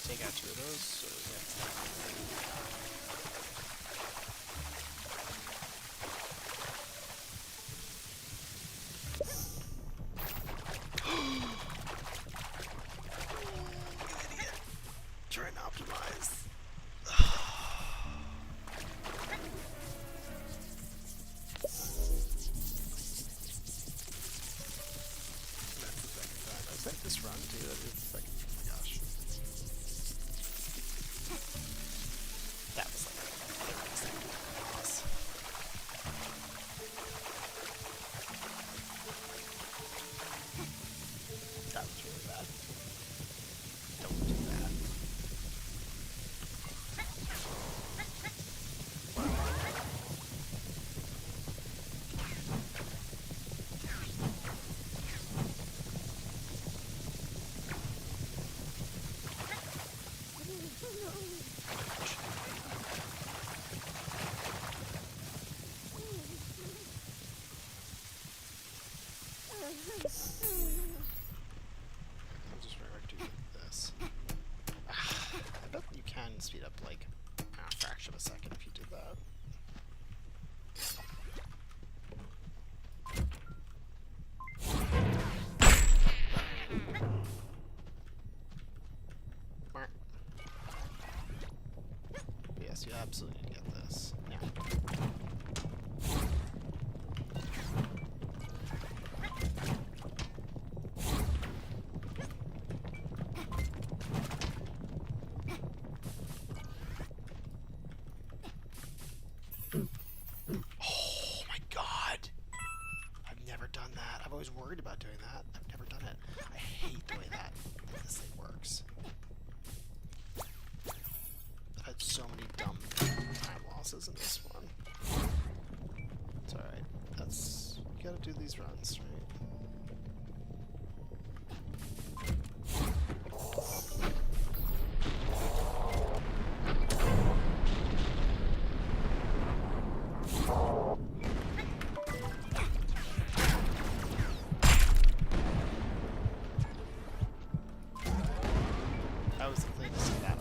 Take out 2 of those, so idiot. Trying to optimize. That's the second time. I set this run too. That is the second. Oh my gosh. That was like a 30-second loss. That was really bad. Don't do that. I'll just do this. I bet you can speed up like a fraction of a second if you did that. Yes, you absolutely need to get this. Yeah. always worried about doing that. I've never done it. I hate the way that this thing works. I've had so many dumb time losses in this one. It's alright. That's... You gotta do these runs, right? That was the cleanest of that.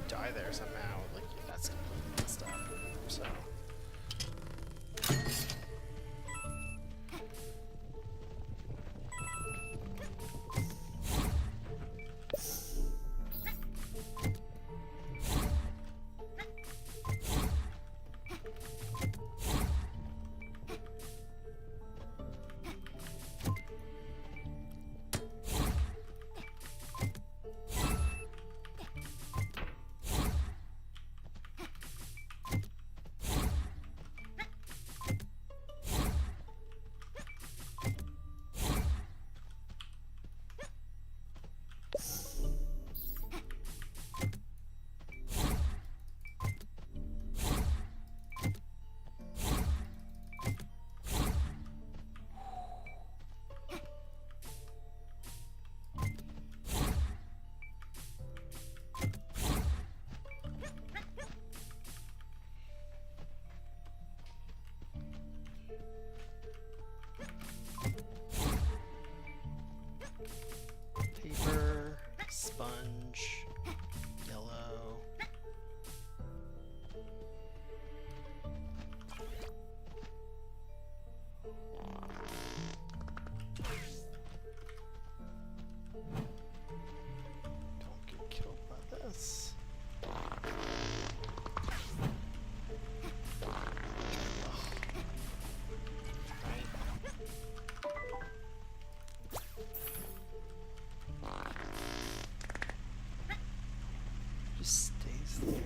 Die there somehow, like, that's completely messed up, so... Paper, sponge, yellow. Don't get killed by this. Just stays there.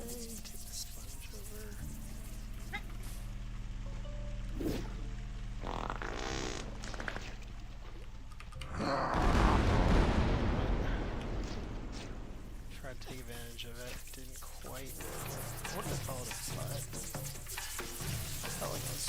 Okay, take the sponge over. Tried to take advantage of it, didn't quite. I wonder if I followed a slide. I felt like I was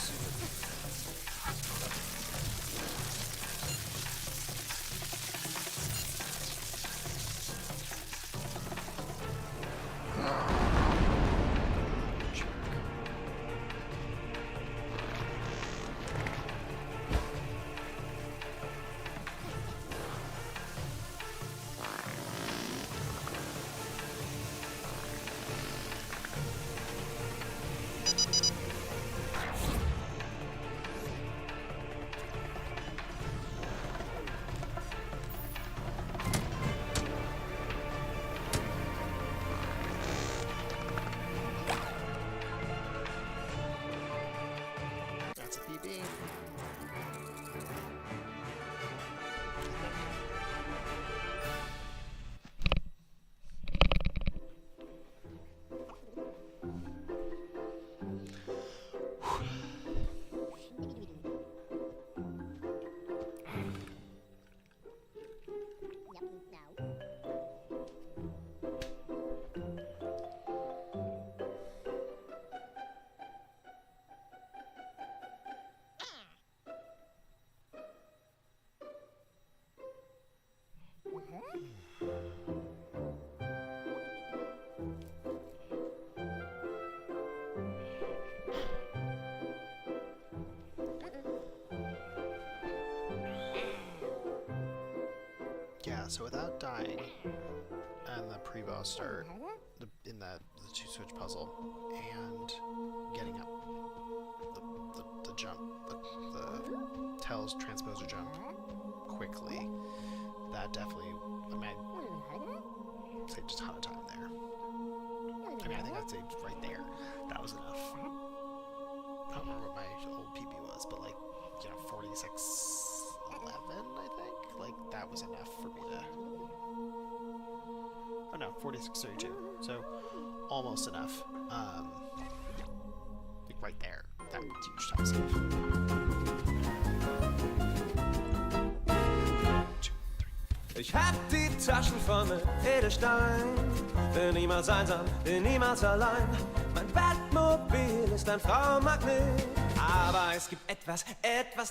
So without dying and the pre-boss start in the two-switch puzzle and getting up the jump, the Tells transposer jump quickly, that definitely, I mean, I saved a ton of time there. I mean, I think I'd say right there, that was enough. I don't remember what my old PB was, but like, 46:11, I think? Like, that was enough for me to... Oh no, 46:32. So, almost enough. Like, right there. That was huge time save. 2, 3. Ich hab die Taschen voll mit Edelstein. Bin niemals einsam, bin niemals allein. Mein Batmobil ist ein Frauenmagnet. Aber es gibt etwas,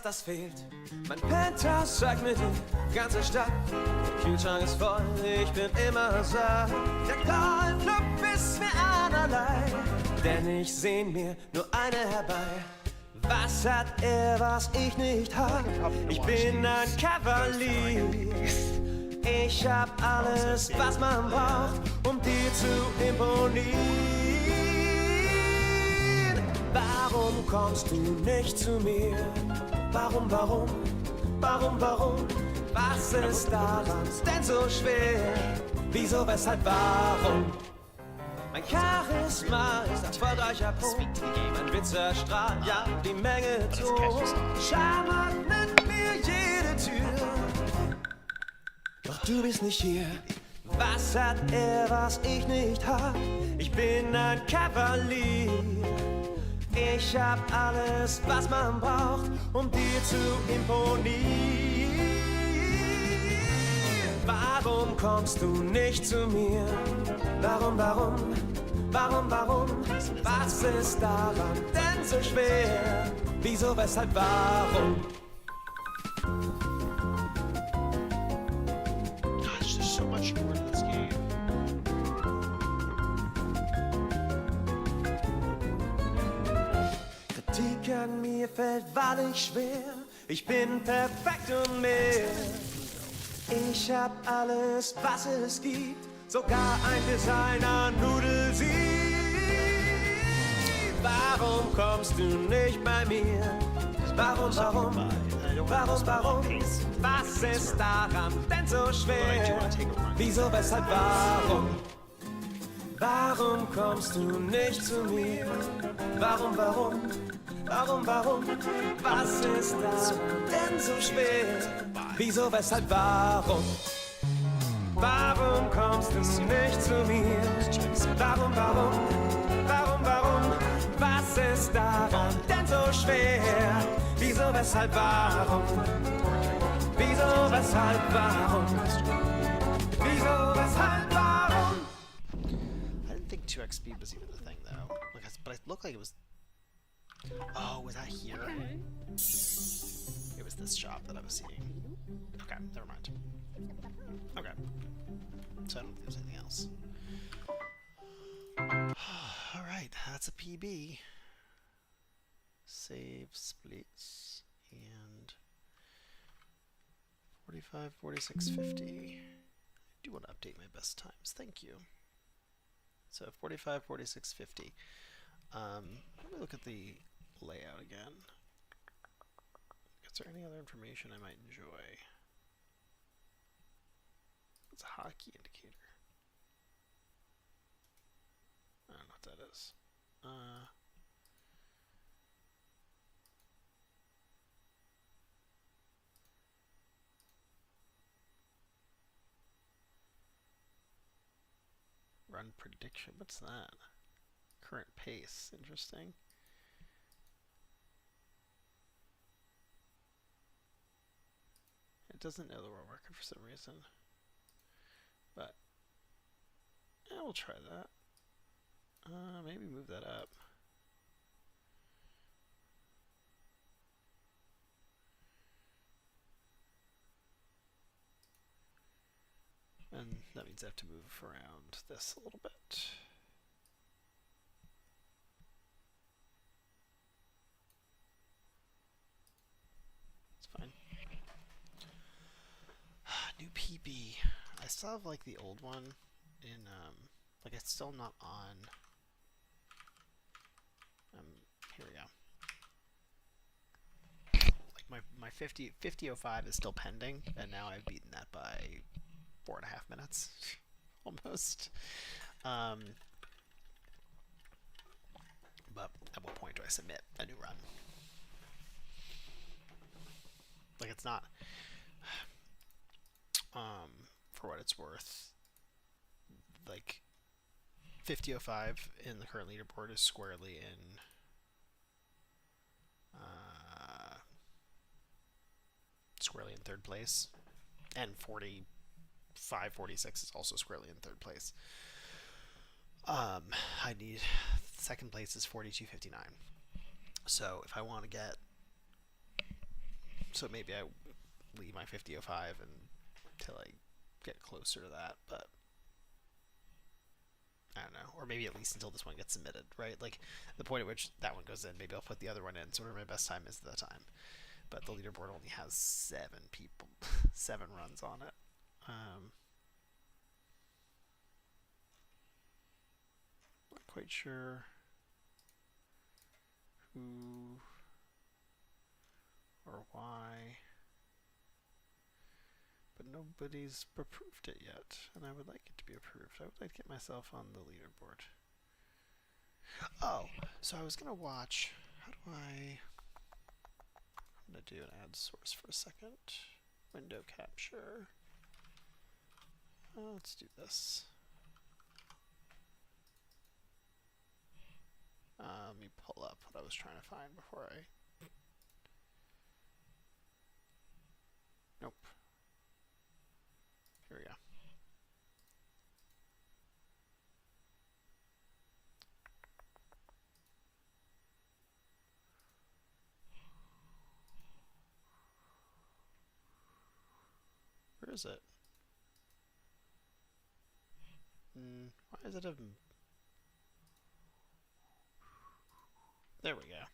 das fehlt. Mein Penthouse sagt mir die ganze Stadt. Der Kühlschrank ist voll, ich bin immer satt. Der Golfclub ist mir einerlei, denn ich sehn mir nur eine herbei. Was hat er, was ich nicht hab? Ich bin ein Kavalier. Ich hab alles, was man braucht, um dir zu imponieren. Warum kommst du nicht zu mir? Warum? Was ist daran denn so schwer? Wieso, weshalb, warum? Mein Charisma ist erfolgreicher Punkt. Mein Witz erstrahlt, ja, die Menge tut. Charme öffnet mir jede Tür. Doch du bist nicht hier. Was hat er, was ich nicht hab? Ich bin ein Kavalier. Ich hab alles, was man braucht, um dir zu imponieren. Warum kommst du nicht zu mir? Warum? Was ist daran denn so schwer? Wieso, weshalb, warum? Gosh, there's so much more to this game. Kritik an mir fällt wahrlich schwer. Ich bin perfekt und mehr. Ich hab alles, was es gibt, sogar ein Designer-Nudelsieb. Warum kommst du nicht bei mir? Warum? Was ist daran denn so schwer? Wieso, weshalb, warum? Warum kommst du nicht zu mir? Warum? Was ist daran denn so schwer? Wieso, weshalb, warum? Warum kommst du nicht zu mir? Warum? Was ist daran denn so schwer? Wieso, weshalb, warum? Wieso, weshalb, warum? Wieso, weshalb, warum? I didn't think 2x speed was even the thing, though. But it looked like it was... Oh, was that here? It was this shop that I was seeing. Okay, never mind. Okay. So I don't think there's anything else. Alright, that's a PB. Save splits. And 45, 46, 50. I do want to update my best times. Thank you. So 45, 46, 50. Let me look at the layout again. Is there any other information I might enjoy? It's a hotkey indicator. I don't know what that is. Run prediction. What's that? Current pace. Interesting. It doesn't know the world record for some reason. But yeah, we'll try that. Maybe move that up. And that means I have to move around this a little bit. It's fine. New PB. still have like the old one in like it's still not on. Here we go. Like my 5005 is still pending, and now I've beaten that by 4.5 minutes, almost. Um, but at what point do I submit a new run? Like it's not. For what it's worth, like 5005 in the current leaderboard is squarely in third place, and 4546 is also squarely in third place. I need second place is 4259. So if I want to get, so maybe I leave my 5005 until I get closer to that, but I don't know, or maybe at least until this one gets submitted, right? Like the point at which that one goes in, maybe I'll put the other one in, so whatever my best time is at the time. But the leaderboard only has 7 people, 7 runs on it. Not quite sure who or why, but nobody's approved it yet, and I would like it to be approved. I would like to get myself on the leaderboard. Oh, so I was gonna watch. How do I? I'm gonna do an ad source for a second. Window capture. Let's do this. Let me pull up what I was trying to find before I. Nope. Here we go. Where is it? Why is it a... There we go.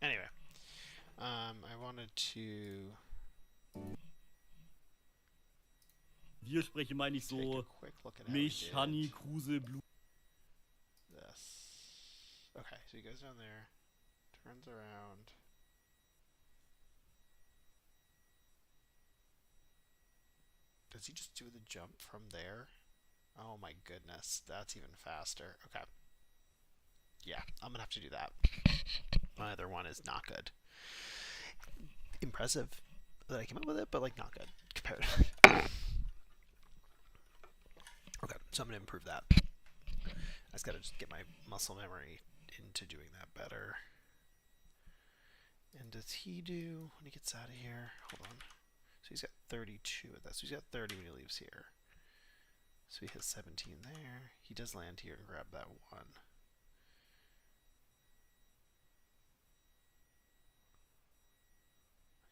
Anyway, I wanted to Wir sprechen, meine ich take a so quick look at how we Milch, did Honey, Kruse, Blut. this. Okay, so he goes down there, turns around. Does he just do the jump from there? Oh my goodness, that's even faster. Okay. Yeah, I'm gonna have to do that. My other one is not good. Impressive that I came up with it, but like not good comparatively. Okay, so I'm gonna improve that. I just gotta get my muscle memory into doing that better. And does he do when he gets out of here? Hold on. So he's got 32 of that. So he's got 30 when he leaves here. So he has 17 there. He does land here and grab that one.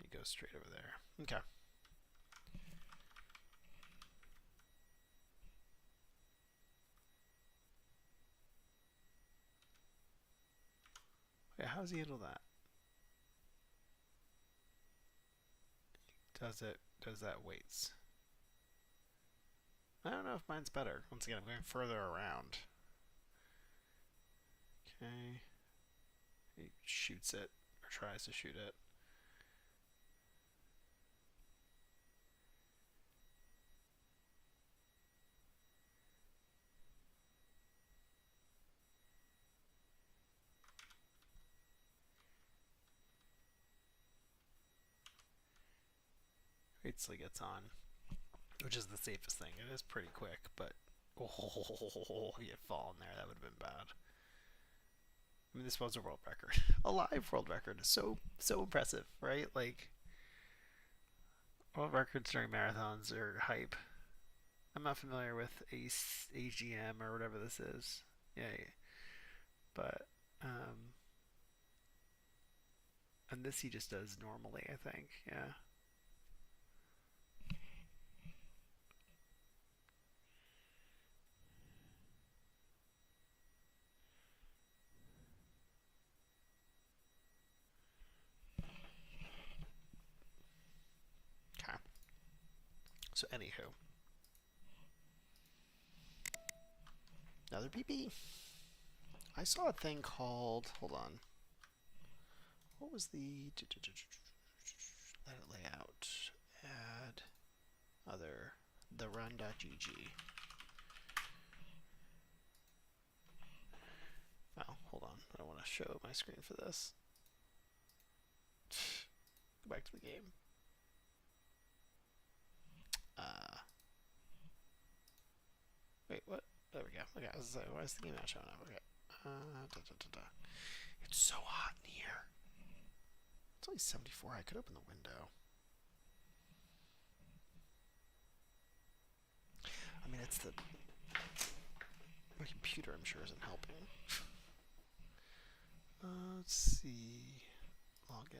He goes straight over there. Okay. Okay, how does he handle that? Does that weights? I don't know if mine's better. Once again, I'm going further around. Okay. He shoots it, or tries to shoot it. Waits till he gets on, which is the safest thing. It is pretty quick, but oh, he had fallen there. That would have been bad. I mean, this was a world record. A live world record is so impressive, right? Like, world records during marathons are hype. I'm not familiar with AGM or whatever this is. Yeah. But, and this he just does normally, I think. Yeah. So anywho, another PP. I saw a thing called. Hold on. What was the edit layout? Add other the run.gg. Oh, hold on. I don't want to show my screen for this. Go back to the game. Wait, what? There we go. Okay, I was like, why is the game not showing up? Okay. It's so hot in here. It's only 74. I could open the window. I mean, it's the... My computer, I'm sure, isn't helping. Let's see. Log in.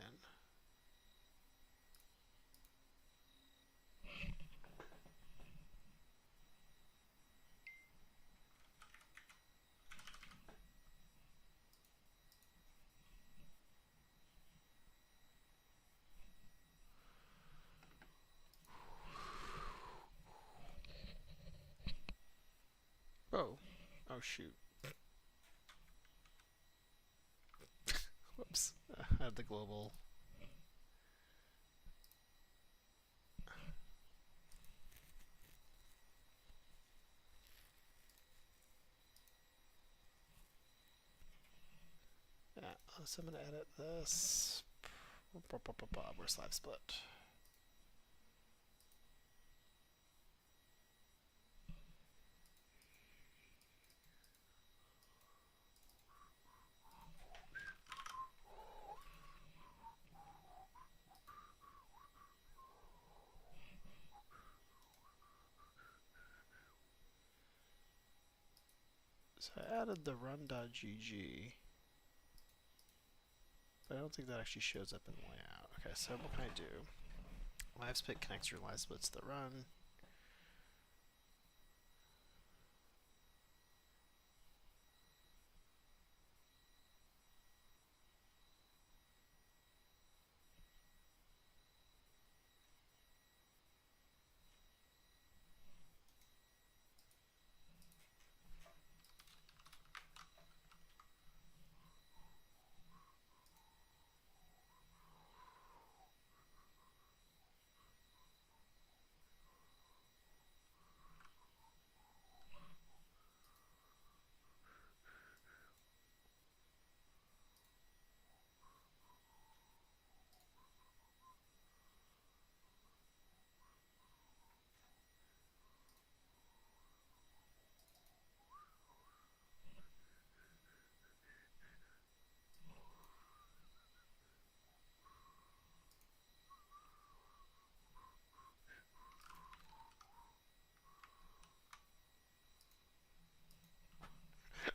Oh. Oh, shoot. Whoops. I had the global... Yeah, so I'm going to edit this. Where's live split? So I added the run.gg, but I don't think that actually shows up in the layout. Okay, so what can I do? Live split connects your live splits to the run.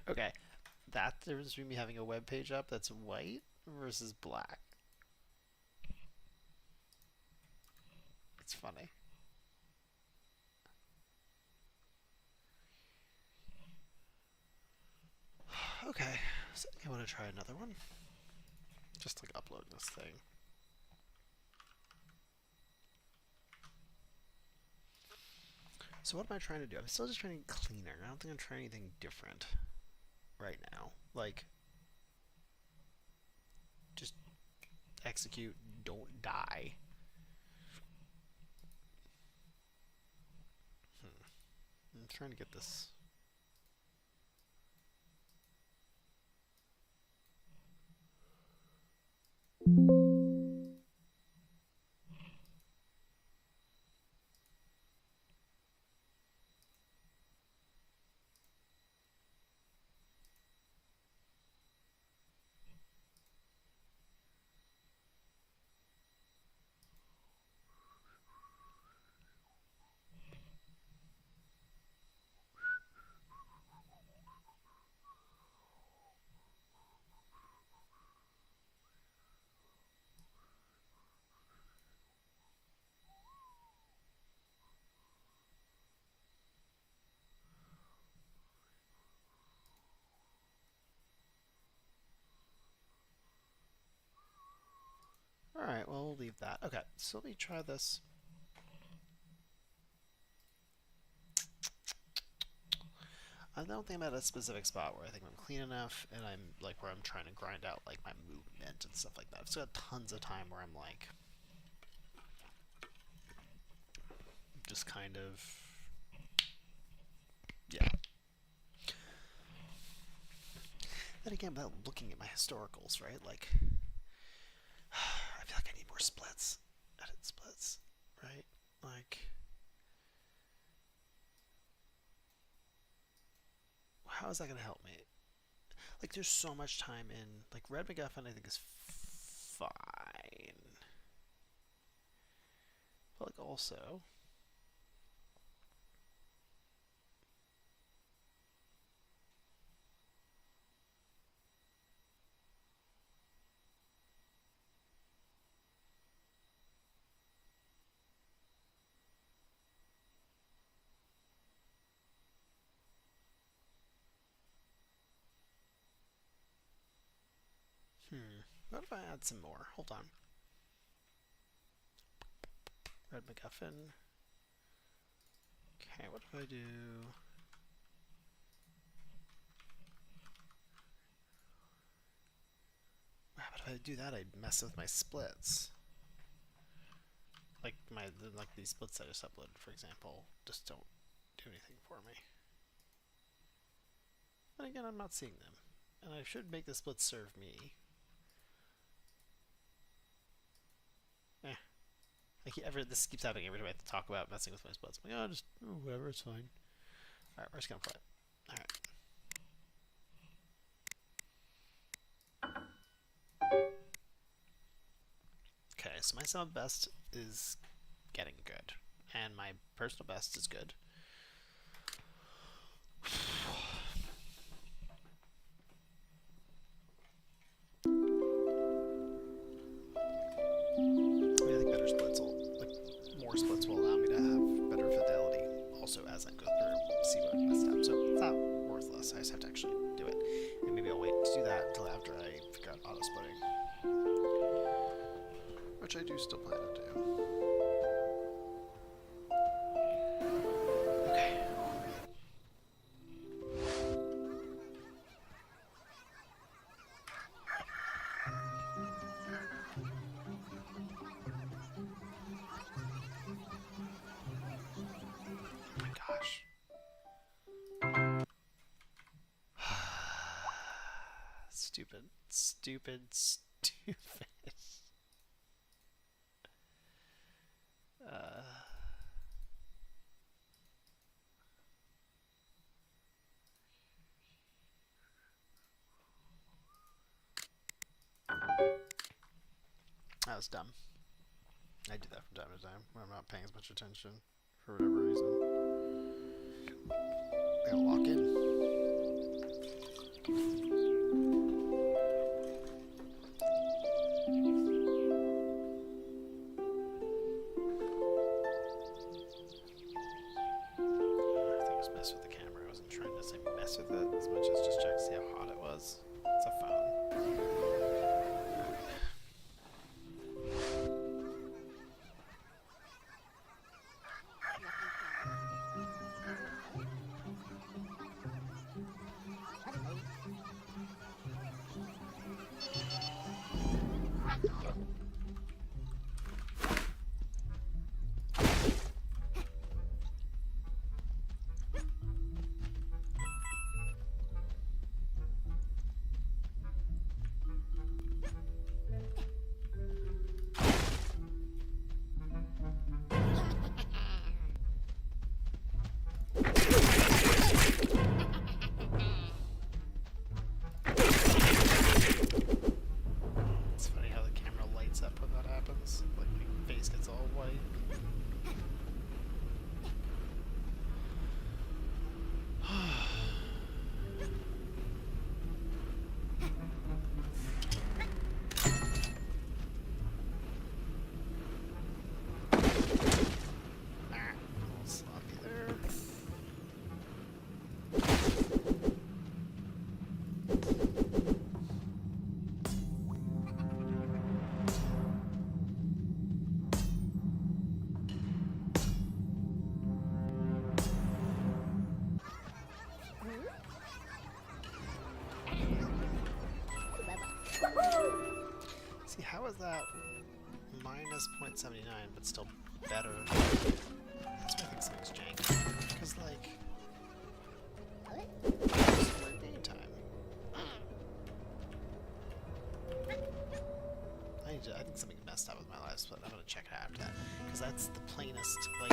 Okay, that's the difference between me having a web page up that's white versus black. It's funny. Okay, so I want to try another one. Just like uploading this thing. So what am I trying to do? I'm still just trying to get cleaner. I don't think I'm trying anything different right now. Like, just execute, don't die. I'm trying to get this. Alright, well, we'll leave that. Okay, so let me try this. I don't think I'm at a specific spot where I think I'm clean enough, and I'm like where I'm trying to grind out like my movement and stuff like that. I've still got tons of time where I'm like just kind of, yeah. Then again, without looking at my historicals, right? Like, I feel like I need more splits, edit splits, right? Like, how is that gonna help me? Like, there's so much time in like Red MacGuffin. I think is fine, but like also. What if I add some more? Hold on. Red MacGuffin. Okay, what if I do? Wow, but if I do that, I'd mess with my splits. Like these splits I just uploaded, for example, just don't do anything for me. And again, I'm not seeing them, and I should make the splits serve me. This keeps happening every time I have to talk about messing with my splits. I'm like, oh, just whatever, it's fine. Alright, we're just gonna play it. Alright. Okay, so my sub best is getting good, and my personal best is good. I think better splits will, like, more splits will allow me to have better fidelity. Also, as I go through, see what I messed up. So it's not worthless. I just have to actually do it, and maybe I'll wait to do that until after I figure out auto splitting, which I do still plan to do. Okay. Oh my gosh. Stupid, stupid, stupid. That was dumb. I do that from time to time when I'm not paying as much attention for whatever reason. I gotta lock in. I think I just messed with the camera. I wasn't trying to say mess with it as much as just check to see how hot it was. It's a phone. is that minus 0.79, but still better? That's why I think something's janky. Because, like, it's more game time. I think something messed up with my live split. I'm gonna check it out after that. Because that's the plainest, like...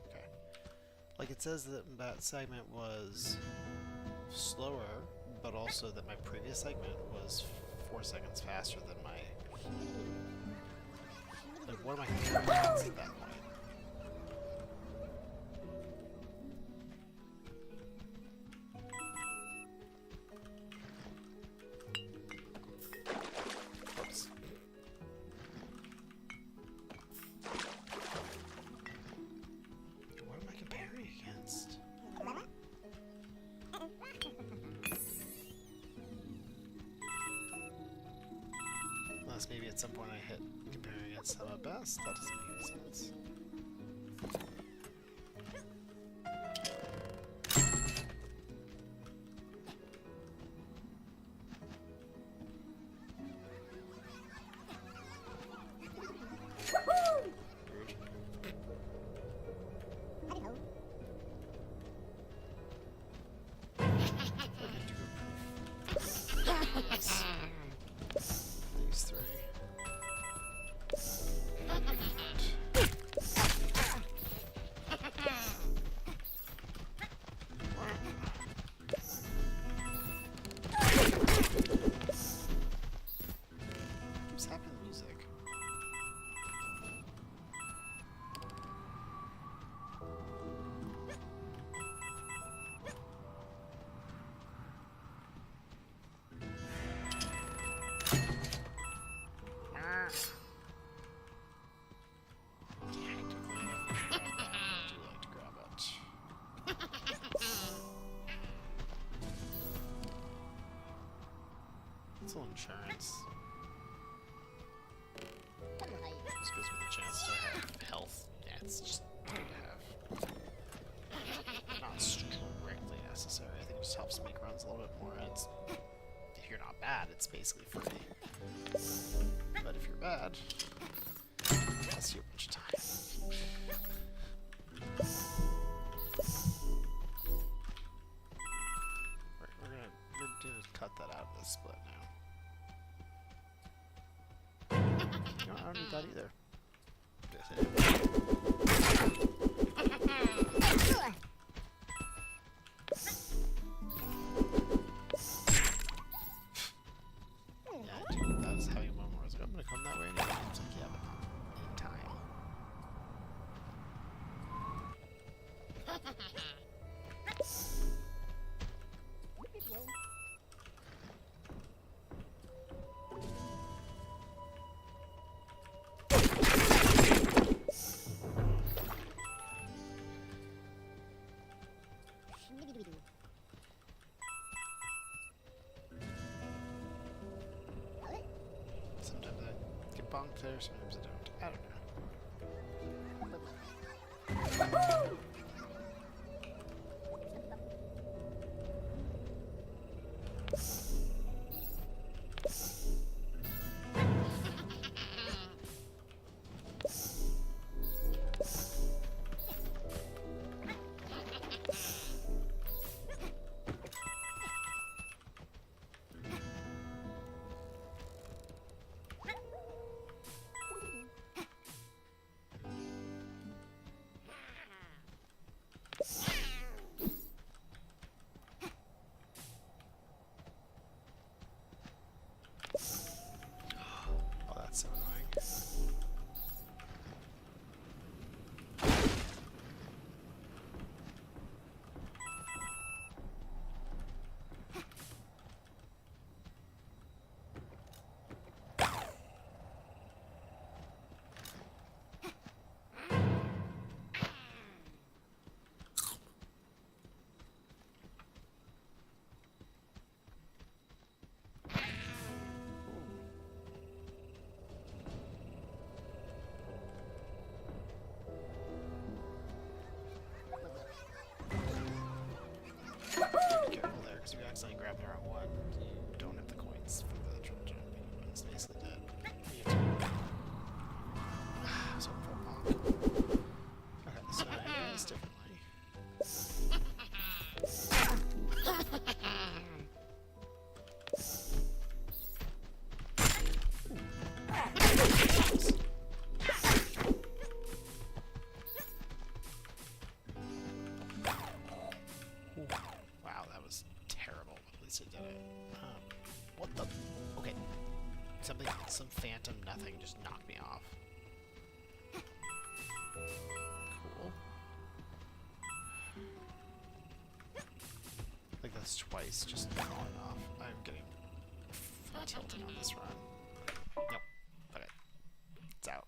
Okay. Like, it says that that segment was slower, but also that my previous segment was 4 seconds faster than my... Like, what am I comparing against at that point? Oops. What am I comparing against? Unless maybe at some point I hit comparing against some at best. That doesn't make any sense. These three. What's happening to music? It's all insurance. Just gives me the chance to have health. Yeah, it's just good to have. Not strictly necessary. I think it just helps make runs a little bit more. It's, if you're not bad, it's basically free. But if you're bad, it costs you a bunch of time. Right, we're gonna cut that out of the split now. You know, I don't need that either. Yeah, dude, that was having one more. I was like, I'm gonna come that way anyway. It's like, yeah, but in time. Sometimes I get bonked there, sometimes I don't. I don't know. least I did it. What the? Okay. Some phantom nothing just knocked me off. Cool. Like that's twice, just falling off. I'm getting tilted on this run. Nope. Okay. It's out.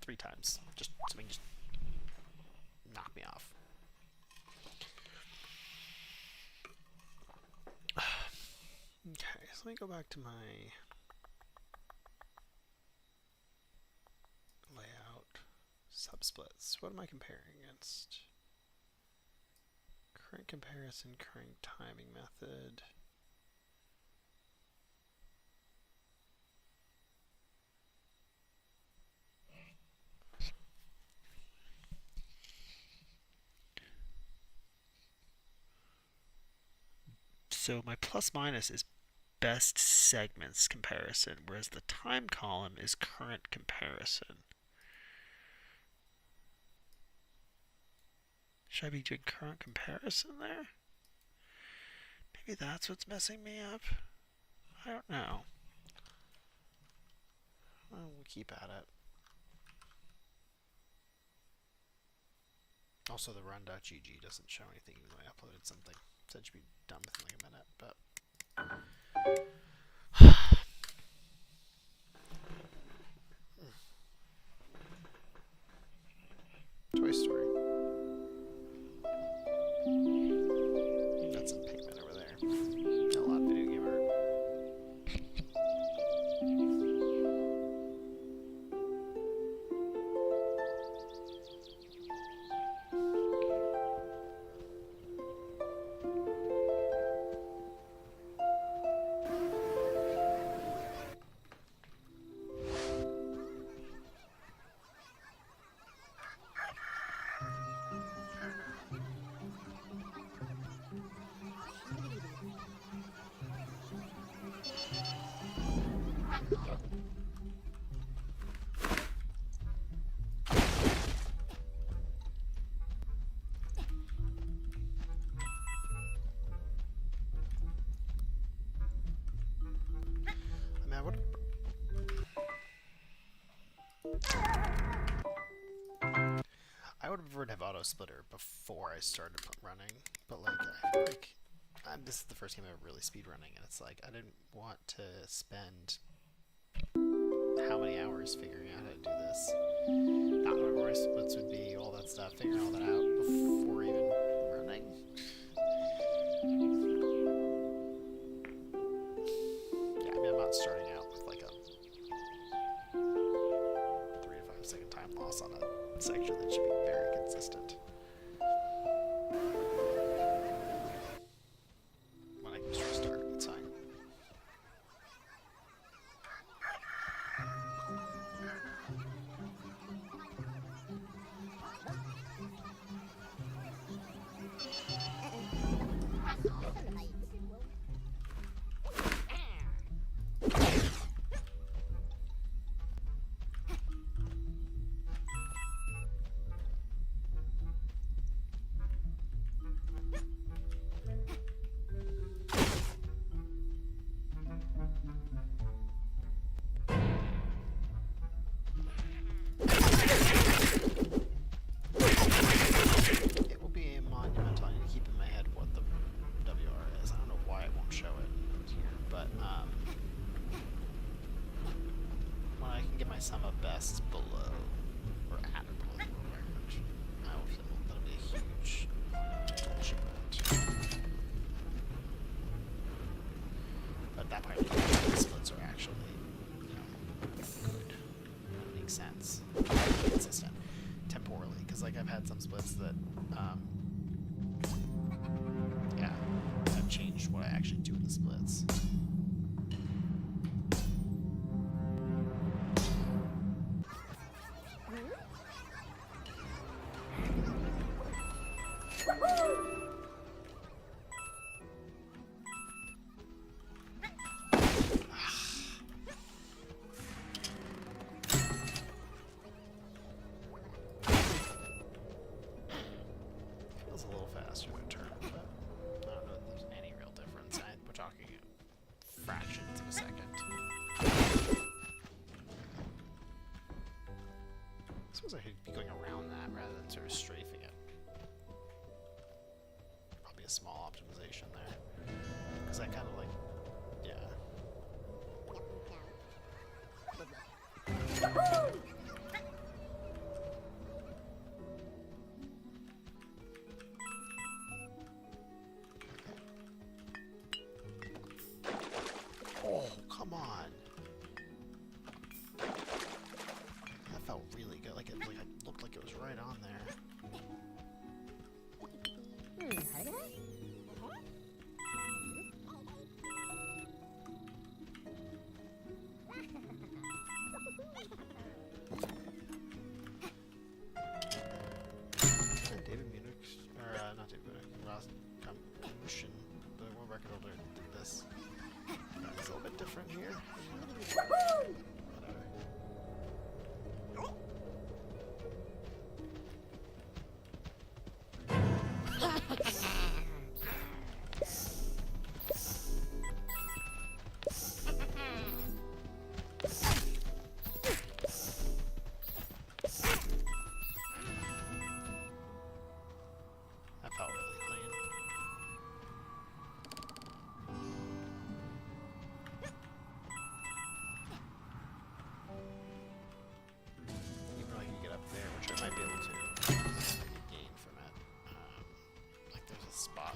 3 times. Just something just knocked me off. Okay, so let me go back to my layout subsplits. What am I comparing against? Current comparison, current timing method. So my plus minus is best segments comparison, whereas the time column is current comparison. Should I be doing current comparison there? Maybe that's what's messing me up. I don't know. Well, we'll keep at it. Also, the run.gg doesn't show anything even though I uploaded something. Said it should be done within like a minute, but Toy Story. That's some pigment over there. A lot of video game art. I would have preferred to have auto splitter before I started running, but like I feel like this is the first game I'm really speed running, and it's like I didn't want to spend how many hours figuring out how to do this, not knowing where my splits would be, all that stuff, figuring all that out before even running. Yeah, I mean I'm not starting out with like a 3 to 5 second time loss on a section that should be very consistent. When I can just restart, it's fine. Sum of bests below or at or below the average, I will feel that'll be a huge achievement. But that part of the splits are actually, good. That makes sense. Consistent temporally, because like I've had some splits that, yeah, I've changed what I actually do in the splits. suppose I could be going around that rather than sort of strafing it. Probably a small optimization there. Because I kind of like, yeah. Oh, come on. That felt really good. Like it looked like it was right on there. And David Munich, or not David Munich, Ross Commission, the world record holder did this. It's a little bit different here. Whatever. That felt really clean. Even though I can get up there, which I might be able to gain from it. Like there's a spot.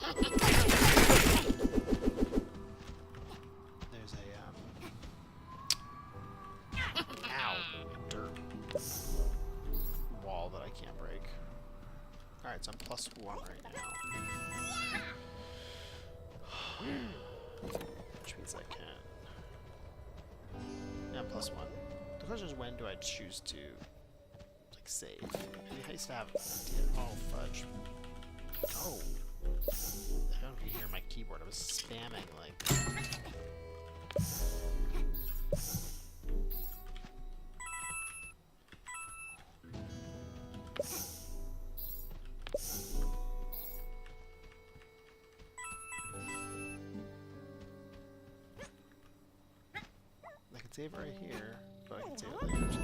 There's a ow, dirt wall that I can't break. Alright, so I'm +1 right now. Which means I can. Yeah, I'm +1. The question is, when do I choose to like save? I used to have oh fudge. Oh. I don't know if you hear my keyboard. I was spamming like I can save right here, but I can save it later too.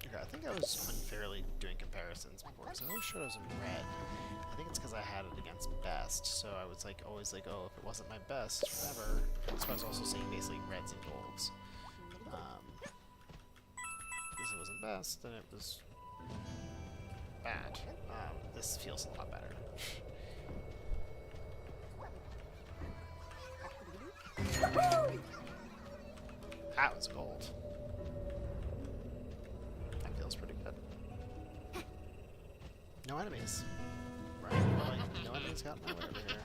Okay, I think I was unfairly doing comparisons before, because I always showed I was in red. I think it's because I had it against best, so I was like always like, oh, if it wasn't my best, whatever. That's why I was also saying basically reds and golds. Because it wasn't best, then it was bad. This feels a lot better. That was gold. That feels pretty good. No enemies. Right. Well, like, no enemies got my way over here.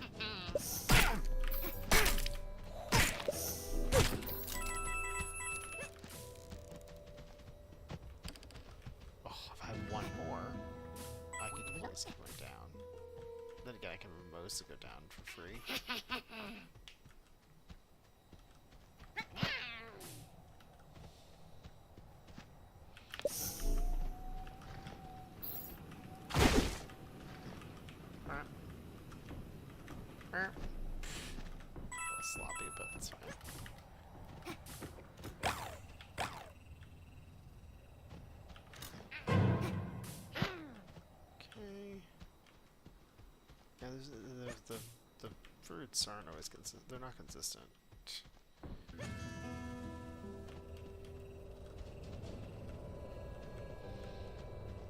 Oh, if I had one more, I could completely skip right down. Then again, I can mostly go down for free. A little sloppy, but that's fine. Okay. Yeah, there's the fruits aren't always consistent. They're not consistent.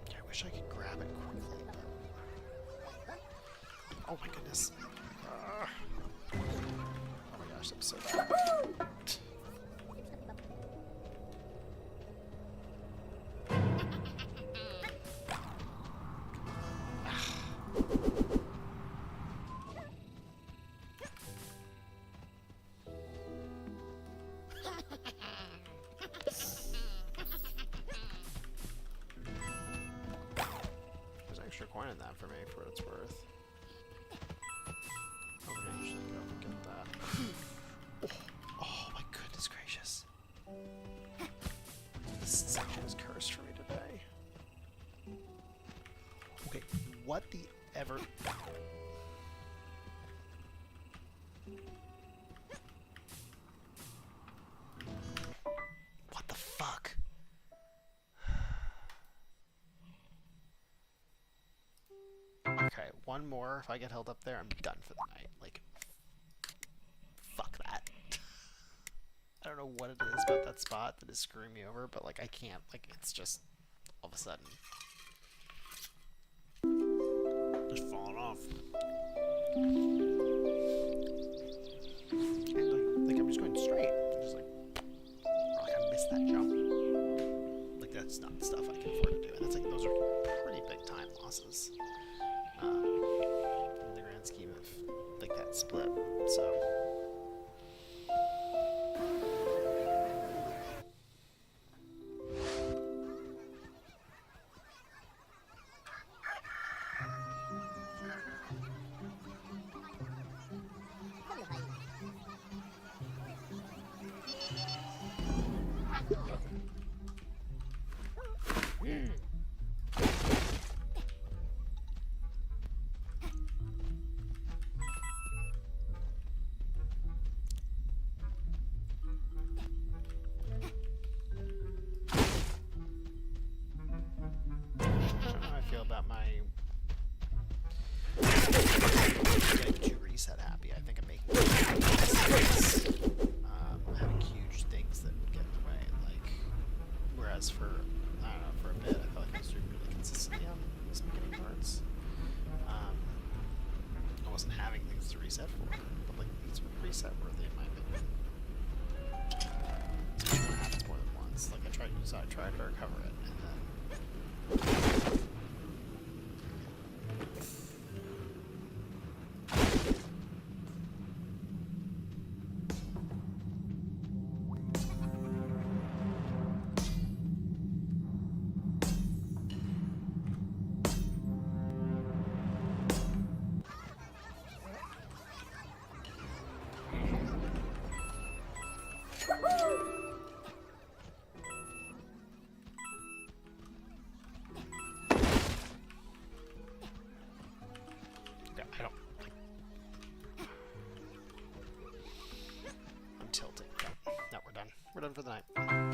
I wish I could grab it quickly. Oh my goodness. Oh my gosh, I'm so bad. There's an extra coin in that for me, for what it's worth. I'm gonna usually go and get that. Oh my goodness gracious. This section is cursed for me today. Okay, what the ever... one more. If I get held up there, I'm done for the night. Like, fuck that. I don't know what it is about that spot that is screwing me over, but like I can't. Like it's just all of a sudden just falling off. And like I'm just going straight. I'm just like, oh, I missed that jump. Like that's not the stuff I can afford to do, and it's like those are pretty big time losses in the grand scheme of like that split. So. About my getting too reset happy. I think I'm making having huge things that would get in the way. Like, whereas for I don't know, for a bit, I felt like I was doing really consistently on some beginning parts. I wasn't having things to reset for, but like these were reset worthy in my opinion. Especially when it happens more than once. Like I tried to recover it, and then. I'm tilting. No, we're done. We're done for the night.